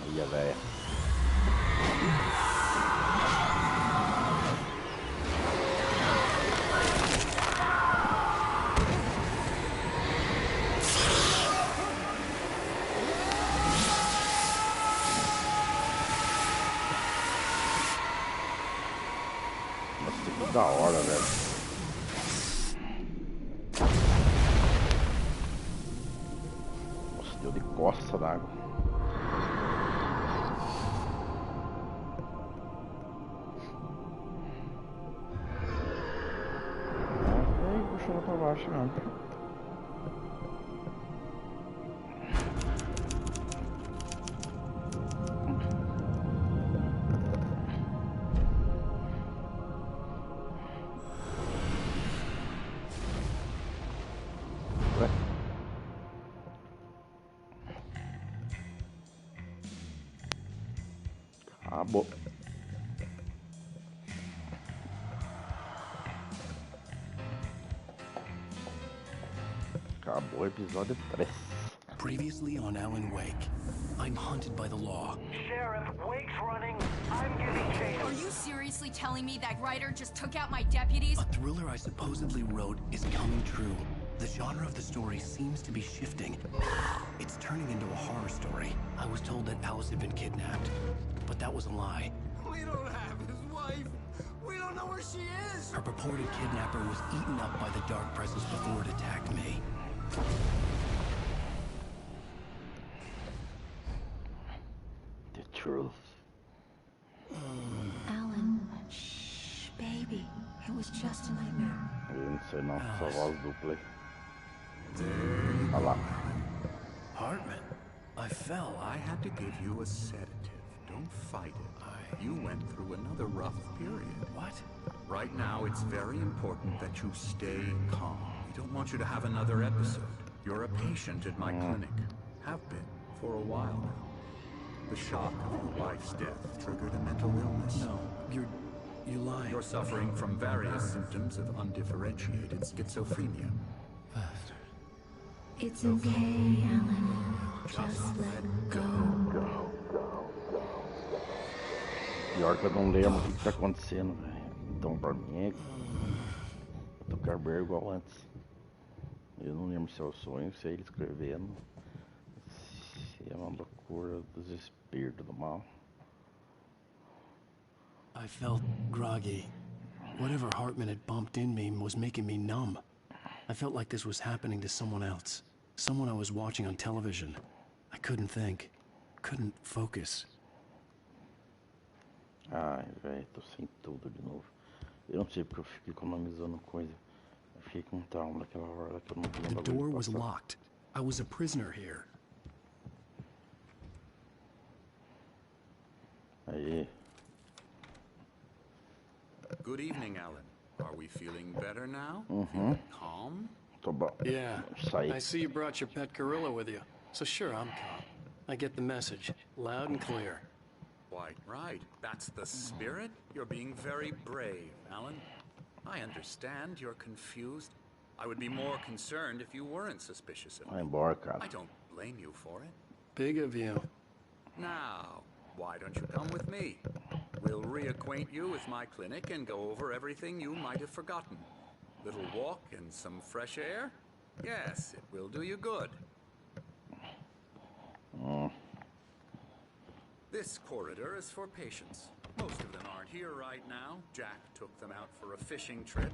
Aí, velho. Nossa, que da hora, velho. Deu de costa d'água. Aí puxou pra baixo, né? Acabou. Acabou o episódio 3. Previously on Alan Wake, I'm hunted by the law. Sheriff, Wake's running. I'm giving chase. Are you seriously telling me that writer just took out my deputies? A thriller I supposedly wrote is coming true. The genre of the story seems to be shifting. It's turning into a horror story. I was told that Alice had been kidnapped, but that was a lie. We don't have his wife. We don't know where she is. Her purported kidnapper was eaten up by the dark presence before it attacked me. The truth. Alan, shh, baby. It was just a nightmare. Eu não sei não, só voz dupla. Olha lá. Hartman, I fell. I had to give you a sedative. Don't fight it. You went through another rough period. What? Right now, it's very important that you stay calm. We don't want you to have another episode. You're a patient at my clinic. Have been for a while now. The shock of your wife's death triggered a mental illness. No, you're lying. You're suffering from various symptoms of undifferentiated schizophrenia. It's okay, Alan. Just let go. Pior que eu não lembro o que tá acontecendo, velho. Então pra mim é tocar bem igual antes. Eu não lembro se é o sonho, se é ele escrevendo, se é uma loucura, desespero do mal. I felt groggy. Whatever Hartman had bumped in me was making me numb. I felt like this was happening to someone else. Someone I was watching on television. I couldn't think. Couldn't focus. Ai, velho, tô sem tudo de novo. Eu não sei porque eu fico economizando coisa. Eu fiquei com trauma naquela hora que eu não The lembro. door was locked. I was a prisoner here. Aí, Good evening, Alan. Are we feeling better now? Feeling calm? tô bom. Yeah, Saí. I see you brought your pet gorilla with you. So sure, I'm calm. I get the message, loud and clear. Quite right. That's the spirit. You're being very brave, Alan. I understand you're confused. I would be more concerned if you weren't suspicious of Vai me. embora, cara. I don't blame you for it. Big of you. Now, why don't you come with me? We'll reacquaint you with my clinic and go over everything you might have forgotten. Little walk and some fresh air? Yes, it will do you good. This corridor is for patients. Most of them aren't here right now. Jack took them out for a fishing trip.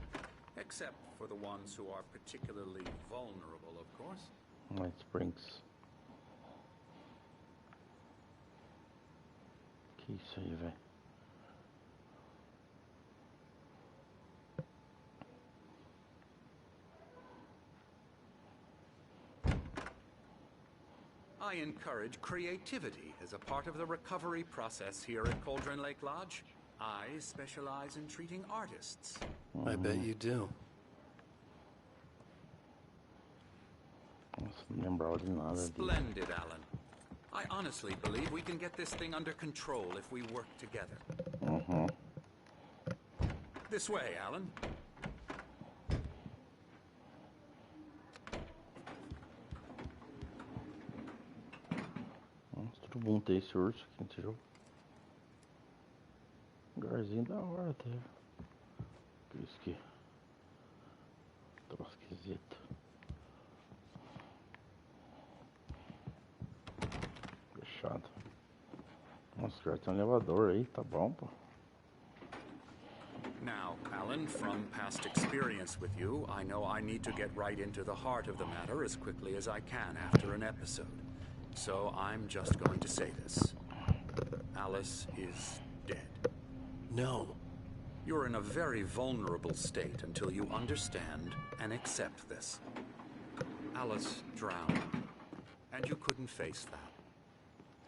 Except for the ones who are particularly vulnerable, of course. Night Springs. Que isso aí, velho? I encourage creativity as a part of the recovery process here at Cauldron Lake Lodge. I specialize in treating artists. I bet you do. Nossa, não lembrava de nada disso. Splendid, Alan. I honestly believe we can get this thing under control if we work together. This way, Alan. Nossa, tudo bom ter esse urso aqui nesse jogo. Lugarzinho da hora até. Por isso que... Troço esquisito. Fechado. Nossa, cara, tem um elevador aí, tá bom, pô. Now, Alan, from past experience with you, I know I need to get right into the heart of the matter as quickly as I can after an episode. So I'm just going to say this. Alice is dead. No. You're in a very vulnerable state until you understand and accept this. Alice drowned, and you couldn't face that.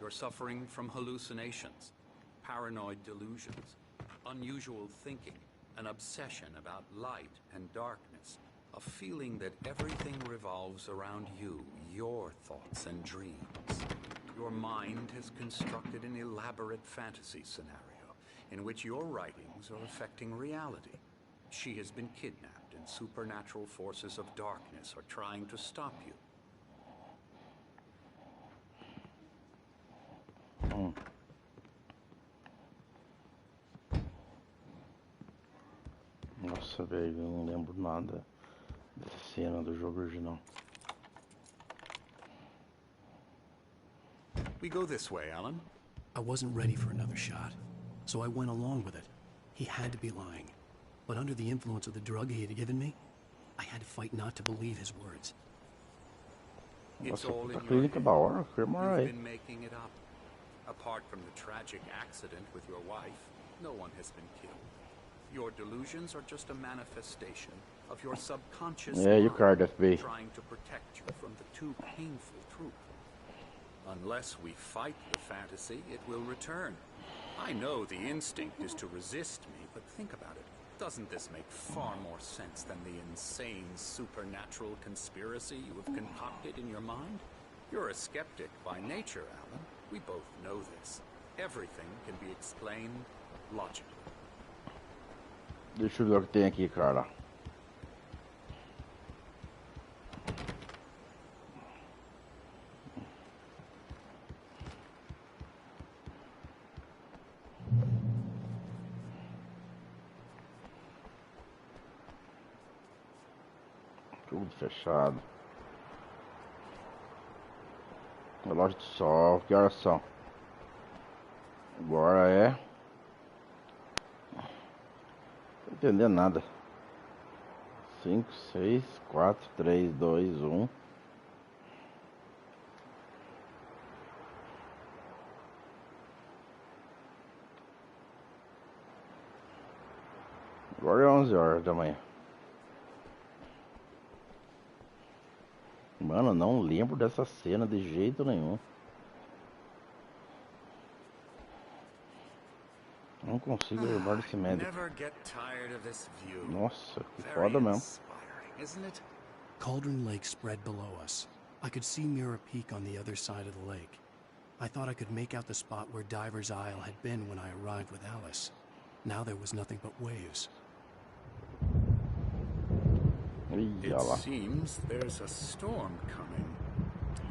You're suffering from hallucinations, paranoid delusions, unusual thinking, an obsession about light and darkness, a feeling that everything revolves around you, your thoughts and dreams. Your mind has constructed an elaborate fantasy scenario in which your writings are affecting reality. She has been kidnapped, and supernatural forces of darkness are trying to stop you. Nossa, velho, eu não lembro nada dessa cena do jogo original. We go this way, Alan. I wasn't ready for another shot, so I went along with it. He had to be lying. But under the influence of the drug he had given me, I had to fight not to believe his words. It's Nossa, all puta in your clínica head. da hora, firma You've aí. been making it up. Apart from the tragic accident with your wife, no one has been killed. Your delusions are just a manifestation of your subconscious Yeah, you mind card FB. trying to protect you from the too painful truth. Unless we fight the fantasy, it will return. I know the instinct is to resist me, but think about it. Doesn't this make far more sense than the insane supernatural conspiracy you have concocted in your mind? You're a skeptic by nature, Alan. We both know this. Everything can be explained logically. Deixa eu ver o que tem aqui, cara. Tudo fechado. Relógio de sol, que horas são? Agora é. Não tô entendendo nada. 5, 6, 4, 3, 2, 1. Agora é 11 horas da manhã. Mano, não lembro dessa cena de jeito nenhum. Não consigo lembrar desse médico. Never get tired of this view. Nossa, que Very foda mesmo. inspiring, isn't it? Cauldron Lake spread below us. I could see Mirror Peak on the other side of the lake. I thought I could make out the spot where Diver's Isle had been when I arrived with Alice. Now there was nothing but waves. Ih, It olha lá. seems there's a storm coming.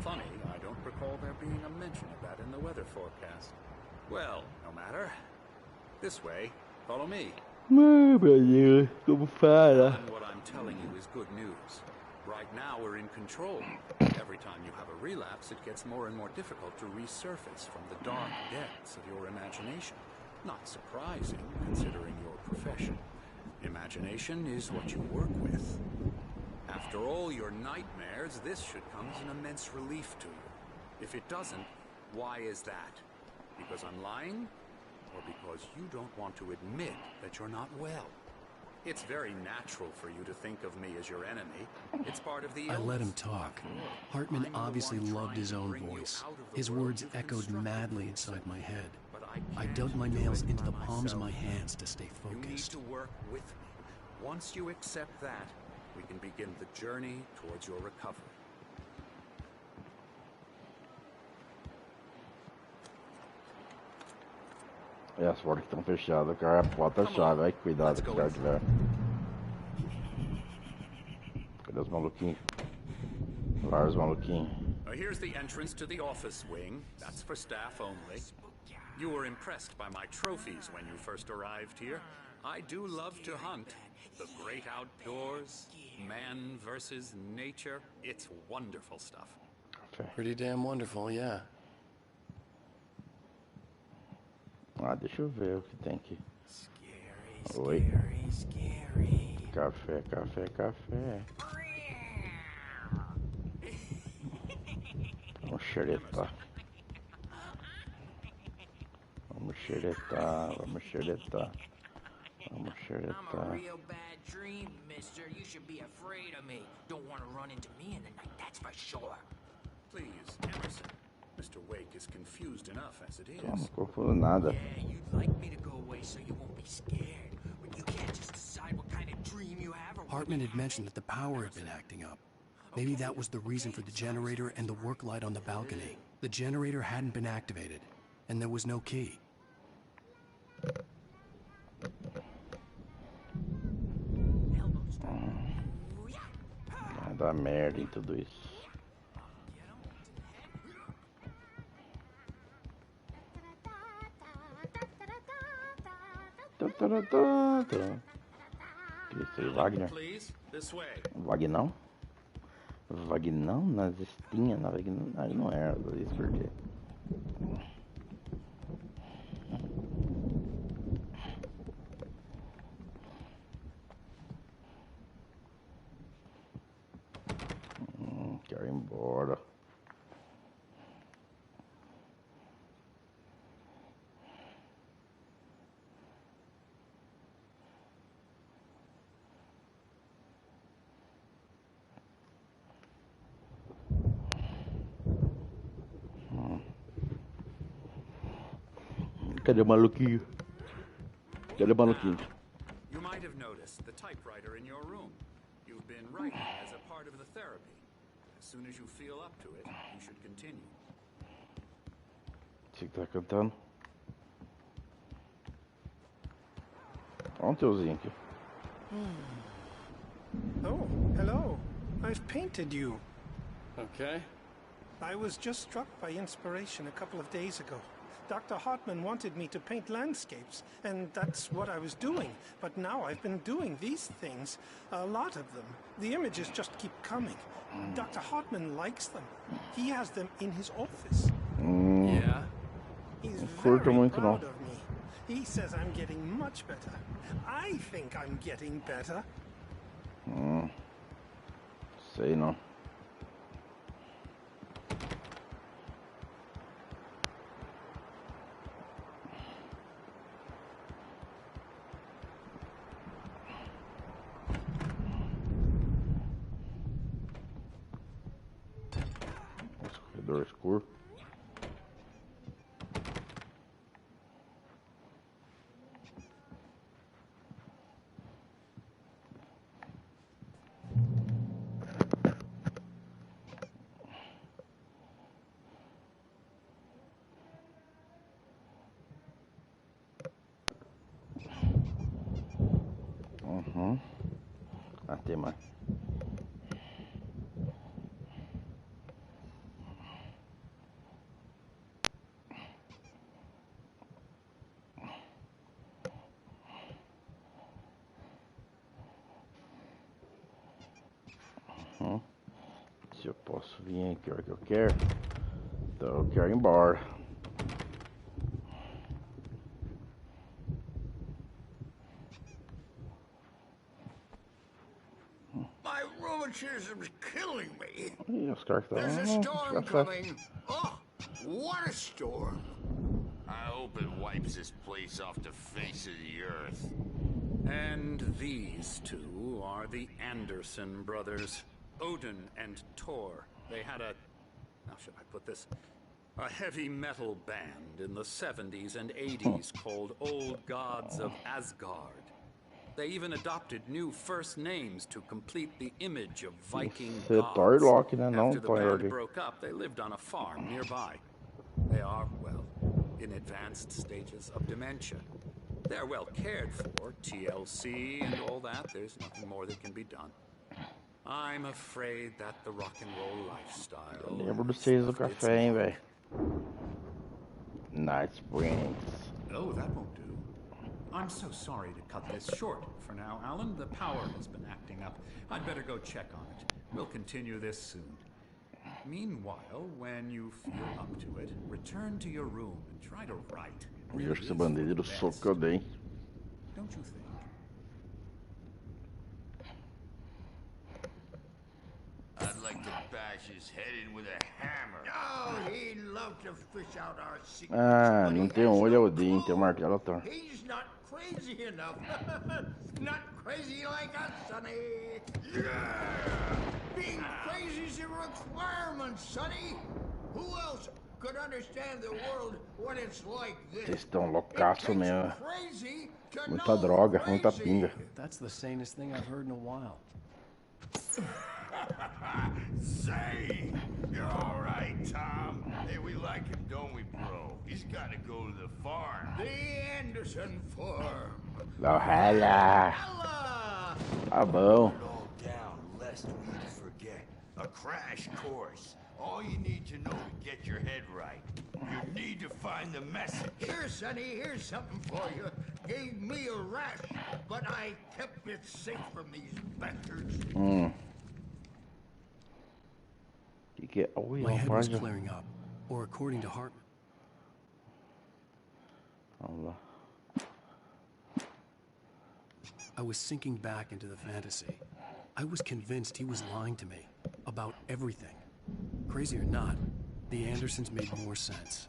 Funny, I don't recall there being a mention of that in the weather forecast. Well, no matter. This way. Follow me. Meu Deus, como fala? And what I'm telling you is good news. Right now we're in control. Every time you have a relapse, it gets more and more difficult to resurface from the dark depths of your imagination. Not surprising, considering your profession. Imagination is what you work with. After all your nightmares, this should come as an immense relief to you. If it doesn't, why is that? Because I'm lying? Or because you don't want to admit that you're not well? It's very natural for you to think of me as your enemy. It's part of the I let him illness. talk. Hartman I'm the obviously one loved his trying to own bring you voice. out of the His world words you've echoed constructed madly for inside yourself. my head. But I can't dug my do nails it into the by palms of my myself. hands to stay You need focused. to work with me. Once you accept that, we can begin the journey towards your recovery. É, as portas que estão fechadas, cara. A porta chave. Ai, cuidado se o cara tiver. Cadê os maluquinhos? Lá os maluquinhos. Here's the entrance to the office wing. That's for staff only. You were impressed by my trophies when you first arrived here. I do love to hunt. The great outdoors, man versus nature. It's wonderful stuff. Café. Pretty damn wonderful, yeah. Ah, deixa eu ver o que tem aqui. Scary, Oi. scary, scary. Café, café, café. Um xeretar. Vamos xeretar, vamos xeretar. Vamos I'm a xeretar. real bad dream, mister. You should be afraid of me. Don't want to run into me in the night, that's for sure. Please, Emerson. Mr. Wake is confused enough as it Não is. confundo nada. Yeah, you'd like me to go away so you won't be scared. But you can't just decide what kind of dream you have or what Hartman you had mentioned that the power had been acting up. Maybe that was the reason for the generator and the work light on the balcony. The generator hadn't been activated, and there was no key. Vai dar merda em tudo isso. Que isso aí, Wagner? Please, this way. Vagnão? Vagnão? Nazistinha? Não era isso porque. Quero ir embora. Cadê o maluquinho? Cadê o maluquinho? You might have noticed the typewriter in your room. You've been writing as a part of the therapy. As soon as you feel up to it, you should continue. Você que tá cantando? Olha um teuzinho aqui. Oh, hello. I've painted you. Okay. I was just struck by inspiration a couple of days ago. Dr. Hartman wanted me to paint landscapes, and that's what I was doing. But now I've been doing these things, a lot of them. The images just keep coming. Dr. Hartman likes them. He has them in his office. Yeah? He's Curto very muito, não. proud of me. He says I'm getting much better. I think I'm getting better. Sei não. Esse corredor escuro. Ah, tem mais. Se eu posso vir aqui a hora que eu quero, então eu quero ir embora. My rheumatism's killing me. Ih, os caras que There's a estão. storm coming. Oh, what a storm. I hope it wipes this place off the face of the earth. And these two are the Anderson brothers, Odin and Thor. They had a, how should I put this? A heavy metal band in the 70s and 80s called Old Gods of Asgard. They even adopted new first names to complete the image of Viking Isso é Thor e gods. Loki, né? Não After the Thor e band Loki. broke up, they lived on a farm nearby. They are, well, in advanced stages of dementia. They're well cared for, TLC and all that. There's nothing more that can be done. I'm afraid that the rock and roll lifestyle. Lembro de vocês do café, hein, velho. Night Springs. Oh, that won't do. I'm so sorry to cut this short for now, Alan. The power has been acting up. I'd better go check on it. We'll continue this soon. Meanwhile, when you feel up to it, return to your room and try to write. E hoje esse bandeira do soco que eu dei. Don't you think? I'd like to bash smash his head in with a hammer. Oh, he'd love to fish out our secrets. Ah, but não he tem has olho, no é o dente, tem o clue. martelo, tá. He's not crazy enough. Not crazy like us, Sonny. Yeah! Being crazy's a requirement, Sonny. Who else could understand the world when it's like this? Vocês estão It loucaço takes mesmo. crazy to Muita know droga, crazy. muita pinga. That's the sanest thing I've heard in a while. Say, you're all right, Tom. Hey, we like him, don't we, bro? He's got to go to the farm. The Anderson farm. Valhalla. Ella! Tá bom. Put it all down, lest we forget. A crash course. All you need to know to get your head right. You need to find the message. Here, Sonny, here's something for you. Gave me a rash, but I kept it safe from these bastards. Que é? Ui, My uma head was página. clearing up, or according to Hartman. Vamos lá. I was sinking back into the fantasy. I was convinced he was lying to me about everything. Crazy or not, the Andersons made more sense.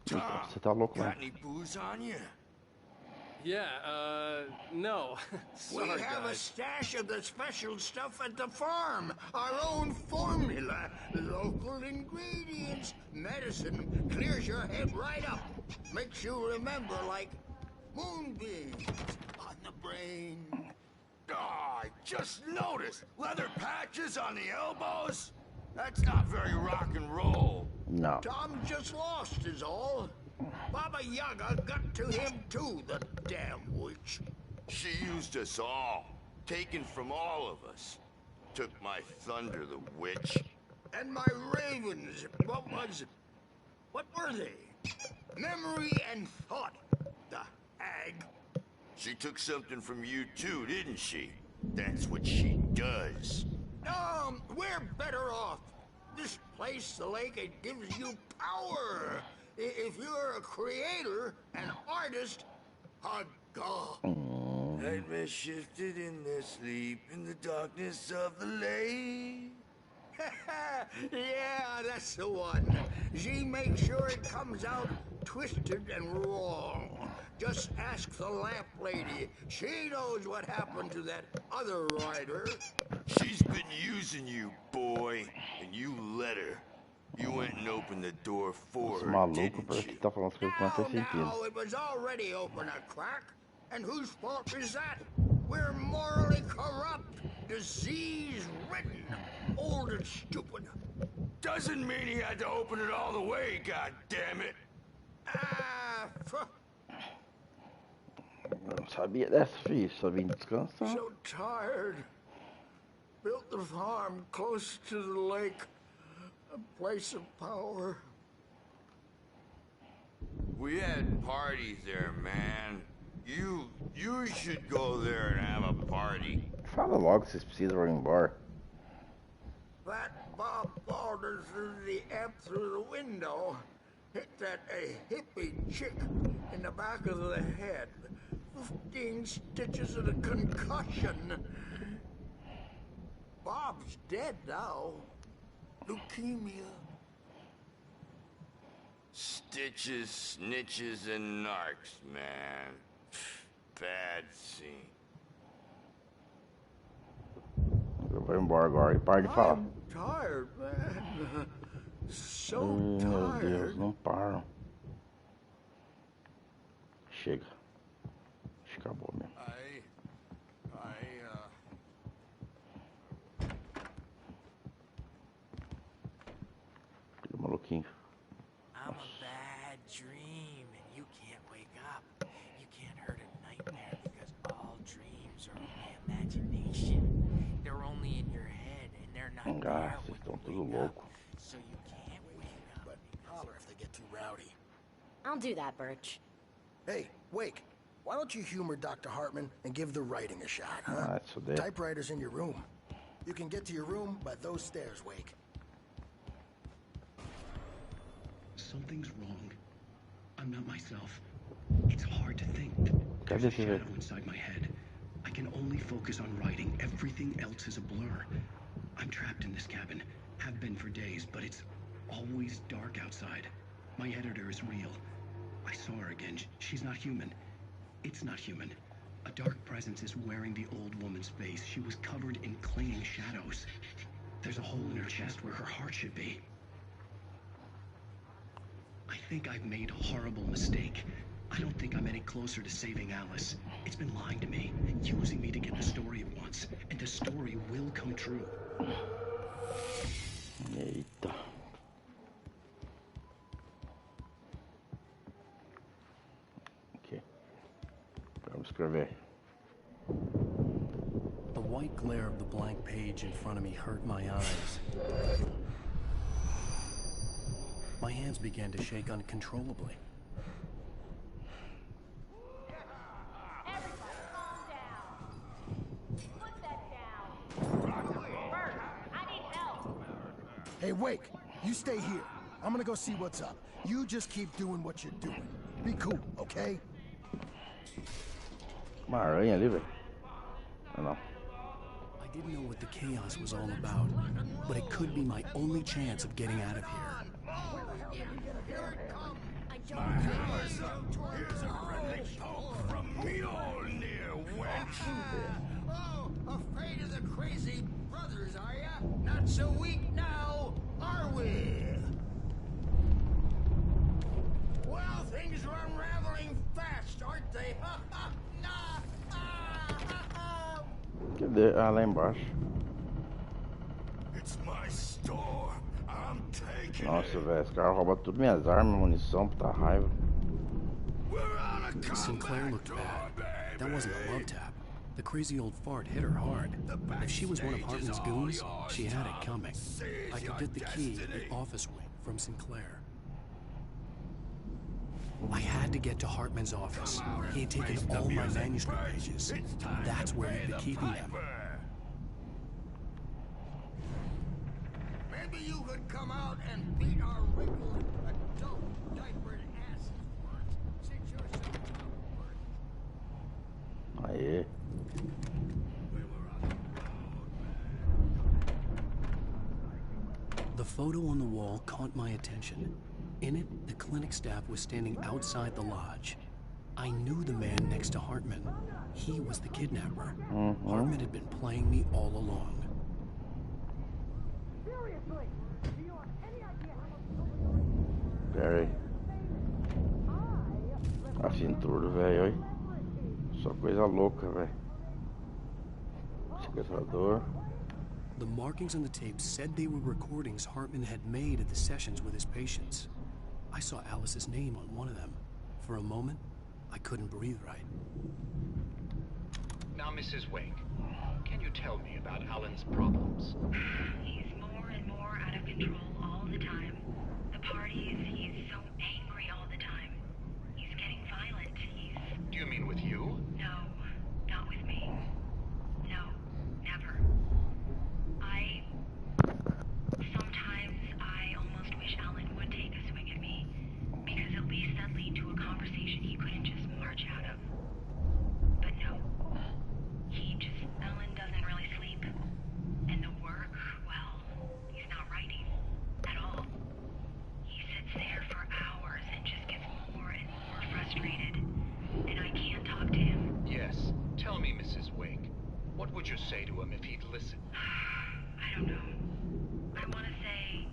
Tom, Você tá louco, got né? any booze on you? Yeah, no. We Sorry, have a guys. stash of the special stuff at the farm. Our own formula. Local ingredients. Medicine clears your head right up. Makes you remember like moonbeams on the brain. Oh, I just noticed. Leather patches on the elbows? That's not very rock and roll. Não. Tom just lost is all. Baba Yaga got to him too, the damn witch. She used us all. Taken from all of us. Took my thunder, the witch. And my ravens, what were they? Memory and thought, the hag. She took something from you too, didn't she? That's what she does. We're better off. This place, the lake, it gives you power. If you're a creator, an artist, a god. Nightmare shifted in their sleep in the darkness of the lake. Yeah, that's the one. She makes sure it comes out twisted and wrong. Just ask the lamp lady. She knows what happened to that other rider. She's been using you, boy, and you let her. You went and opened the door for Esse her, maluco didn't parece que you? tá falando as coisas que não faz sentido. Now, it was already open a crack. And whose fault is that? We're morally corrupt, disease-ridden, old and stupid. Doesn't mean he had to open it all the way, goddammit. Eu não sabia dessa, filho. Só vim descansar. So tired. Built the farm close to the lake. A place of power. We had parties there, man. You should go there and have a party. Fala logo, vocês precisam ir embora. That Bob Baldwin threw the amp through the window. Hit that hippie chick in the back of the head. 15 stitches and a concussion. Bob's dead now. Leukemia. Stitches, snitches, and narcs, man. Bad scene. Eu vou embora agora. E para de falar. I'm tired, man. So Meu tired. Deus, não param. Chega. Acho que acabou mesmo. Filho maluquinho. I'm a bad dream, and you can't wake up. You can't hurt a nightmare because all dreams are only imagination. They're only in your head, and they're not Ah, there vocês when estão you tudo wake louco. up. So you can't wake up. But holler if they get too rowdy. I'll do that, Birch. Hey, Wake, why don't you humor Dr. Hartman and give the writing a shot, huh? Ah, that's what they- Typewriter's in your room. You can get to your room by those stairs, Wake. Something's wrong. I'm not myself. It's hard to think. There's Cadê a esse velho? shadow inside my head. I can only focus on writing. Everything else is a blur. I'm trapped in this cabin, Have been for days, but it's always dark outside. My editor is real. I saw her again. She's not human. It's not human. A dark presence is wearing the old woman's face. She was covered in clinging shadows. There's a hole in her chest where her heart should be. I think I've made a horrible mistake. I don't think I'm any closer to saving Alice. It's been lying to me, using me to get the story it wants, and the story will come true. Eita. Ok. Vamos escrever. The white glare of the blank page in front of me hurt my eyes. My hands began to shake uncontrollably. Hey, Wake, you stay here. I'm gonna go see what's up. You just keep doing what you're doing. Be cool, okay? Uma aranha ali, velho. Não. I didn't know what the chaos was all about, but it could be my only chance of getting out of here. Here's a friendly poke from Mjolnir, wench. Oh, afraid of the crazy brothers, are ya? Not so weak now, are we? Well, things are unraveling fast, aren't they? Cadê? Ah, lá embaixo. It's my store. I'm taking Nossa, velho, esse cara rouba tudo minhas armas, munição, puta raiva. Sinclair looked bad. That wasn't a love tap. The crazy old fart hit her hard. If she was one of Hartman's goons, she had it coming. I could get the key to the office wing from Sinclair. I had to get to Hartman's office. He had taken all my manuscript pages. That's where he'd been keeping them. Maybe you could come out and beat our wrinkled, adult, diapered asses for us, since you're so tough. Aê. The photo on the wall caught my attention. In it, the clinic staff was standing outside the lodge. I knew the man next to Hartman. He was the kidnapper. Hartman had been playing me all along. Pera aí. A cintura, velho, olha. Só coisa louca, velho. Sequestrador. The markings on the tape said they were recordings Hartman had made at the sessions with his patients. I saw Alice's name on one of them. For a moment, I couldn't breathe right. Now, Mrs. Wake, can you tell me about Alan's problems? He's more and more out of control all the time. The parties, he's so angry all the time. He's getting violent. Do you mean with you? No, not with me. No, never. Sometimes I almost wish Alan would take a swing at me, because at least that'd lead to a conversation he couldn't just march out of. But no. Alan doesn't really sleep. And the work, well, he's not writing at all. He sits there for hours and just gets more and more frustrated. And I can't talk to him. Yes. Tell me, Mrs. Wake, what would you say to him if he'd listen? I don't know. I want to say,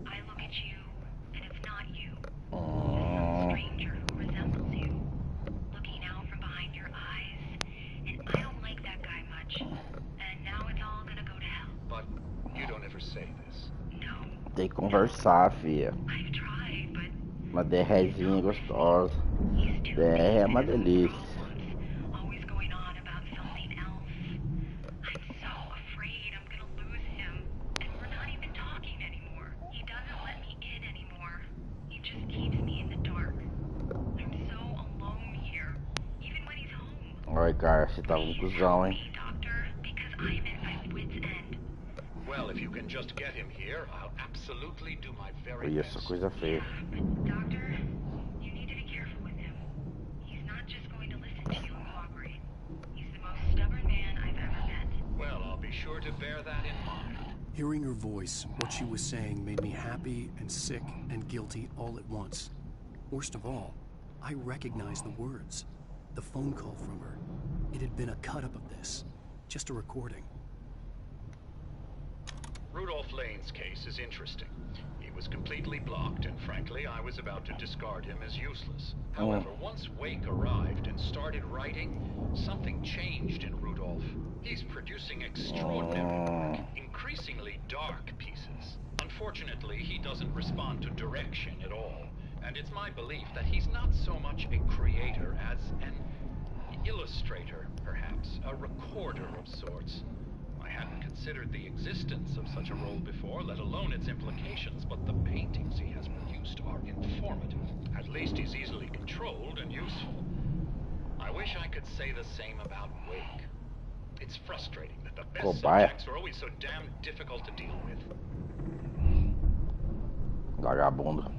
I look at you, and it's not you. Some stranger who resembles you, looking out from behind your eyes, and I don't like that guy much. And now it's all gonna go to hell. But you don't ever say this. No. Tem que conversar, filha. I've tried, but... Uma DRzinha gostosa. DR é uma delícia. Always going on about something else. I'm so afraid I'm gonna lose him. And we're not even talking anymore. He doesn't let me in anymore. He just keeps me in the dark. I'm so alone here. Even when he's home. Ai, cara, você tá um cuzão, hein? Doctor, because I'm at my wit's end. Well, if you can just get him here, I'll absolutely do my very Olha best. essa coisa feia. Doctor, you need to be careful with him. He's not just going to listen to you and cooperate. He's the most stubborn man I've ever met. Well, I'll be sure to bear that in mind. Hearing her voice, what she was saying made me happy and sick and guilty all at once. Worst of all, I recognized the words. The phone call from her. It had been a cut-up of this. Just a recording. Rudolph Lane's case is interesting. He was completely blocked, and frankly, I was about to discard him as useless. However, once Wake arrived and started writing, something changed in Rudolph. He's producing extraordinary, increasingly dark pieces. Unfortunately, he doesn't respond to direction at all, and it's my belief that he's not so much a creator as an illustrator, perhaps, a recorder of sorts. I hadn't considered the existence of such a role before, let alone its implications, but the paintings he has produced are informative. At least he's easily controlled and useful. I wish I could say the same about Wake. It's frustrating that the best subjects are always so damn difficult to deal with. Vagabundo.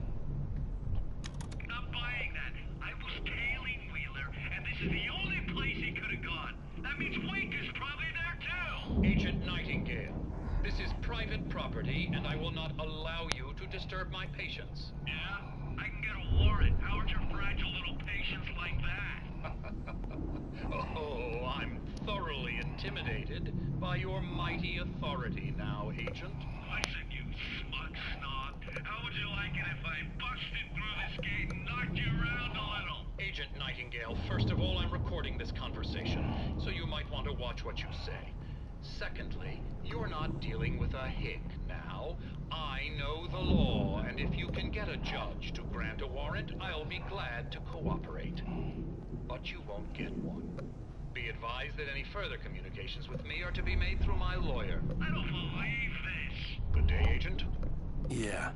Not buying that. I was tailing Wheeler, and this is the only place he could have gone. That means Wake is probably there too. Agent Nightingale, this is private property, and I will not allow you to disturb my patients. Yeah? I can get a warrant. How would your fragile little patients like that? Oh, I'm thoroughly intimidated by your mighty authority now, Agent. Listen, you smug snob. How would you like it if I busted through this gate and knocked you around a little? Agent Nightingale, first of all, I'm recording this conversation, so you might want to watch what you say. Secondly, you're not dealing with a hick now. I know the law, and if you can get a judge to grant a warrant, I'll be glad to cooperate. But you won't get one. Be advised that any further communications with me are to be made through my lawyer. I don't believe this. Good day, Agent. Yeah.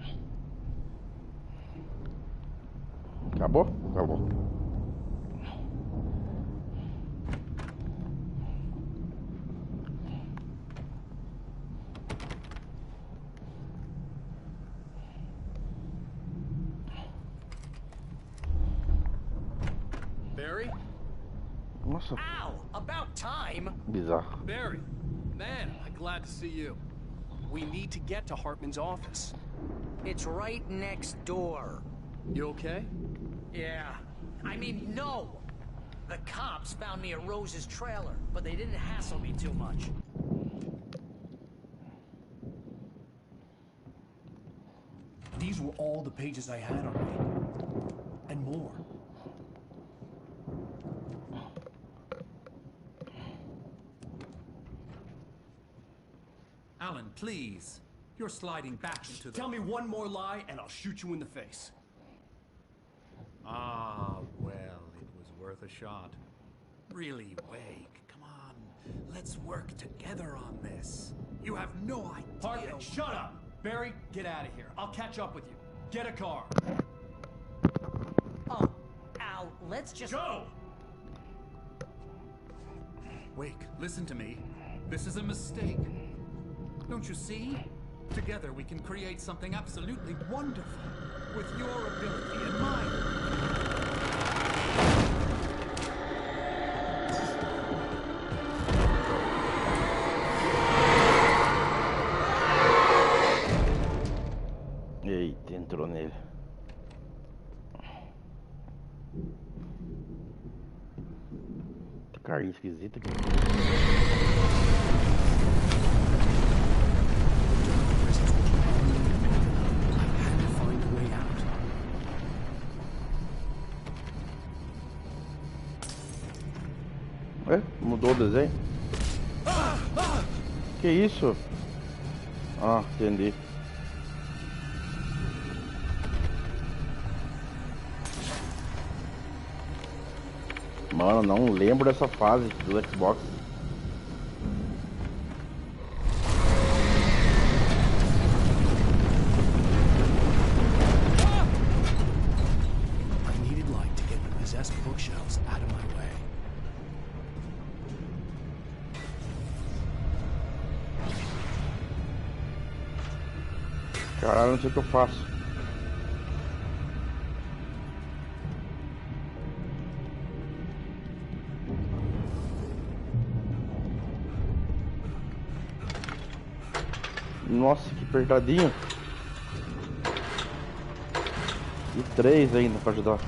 Acabou? Acabou. Barry? Nossa. Ow! About time! Bizarro. Barry! Man, I'm glad to see you. We need to get to Hartman's office. It's right next door. You okay? Yeah. I mean, no! The cops found me at Rose's trailer, but they didn't hassle me too much. These were all the pages I had on me. And more. Alan, please. You're sliding back into the... Tell me one more lie and I'll shoot you in the face. Ah, well, it was worth a shot. Really, Wake, come on. Let's work together on this. You have no idea... Hartman, shut up! Barry, get out of here. I'll catch up with you. Get a car. Oh, Al, let's just... Go! Wake, listen to me. This is a mistake. Don't you see? Together we can create something absolutely wonderful. With your ability and mine. Eita, entrou nele. Que carinha esquisita aqui. É? Mudou o desenho? Que isso? Ah, entendi. Mano, não lembro dessa fase do Xbox. I needed light to get the possessed bookshelves out of my way. Caralho, não sei o que eu faço. Nossa, que apertadinho. E 3 ainda pra ajudar.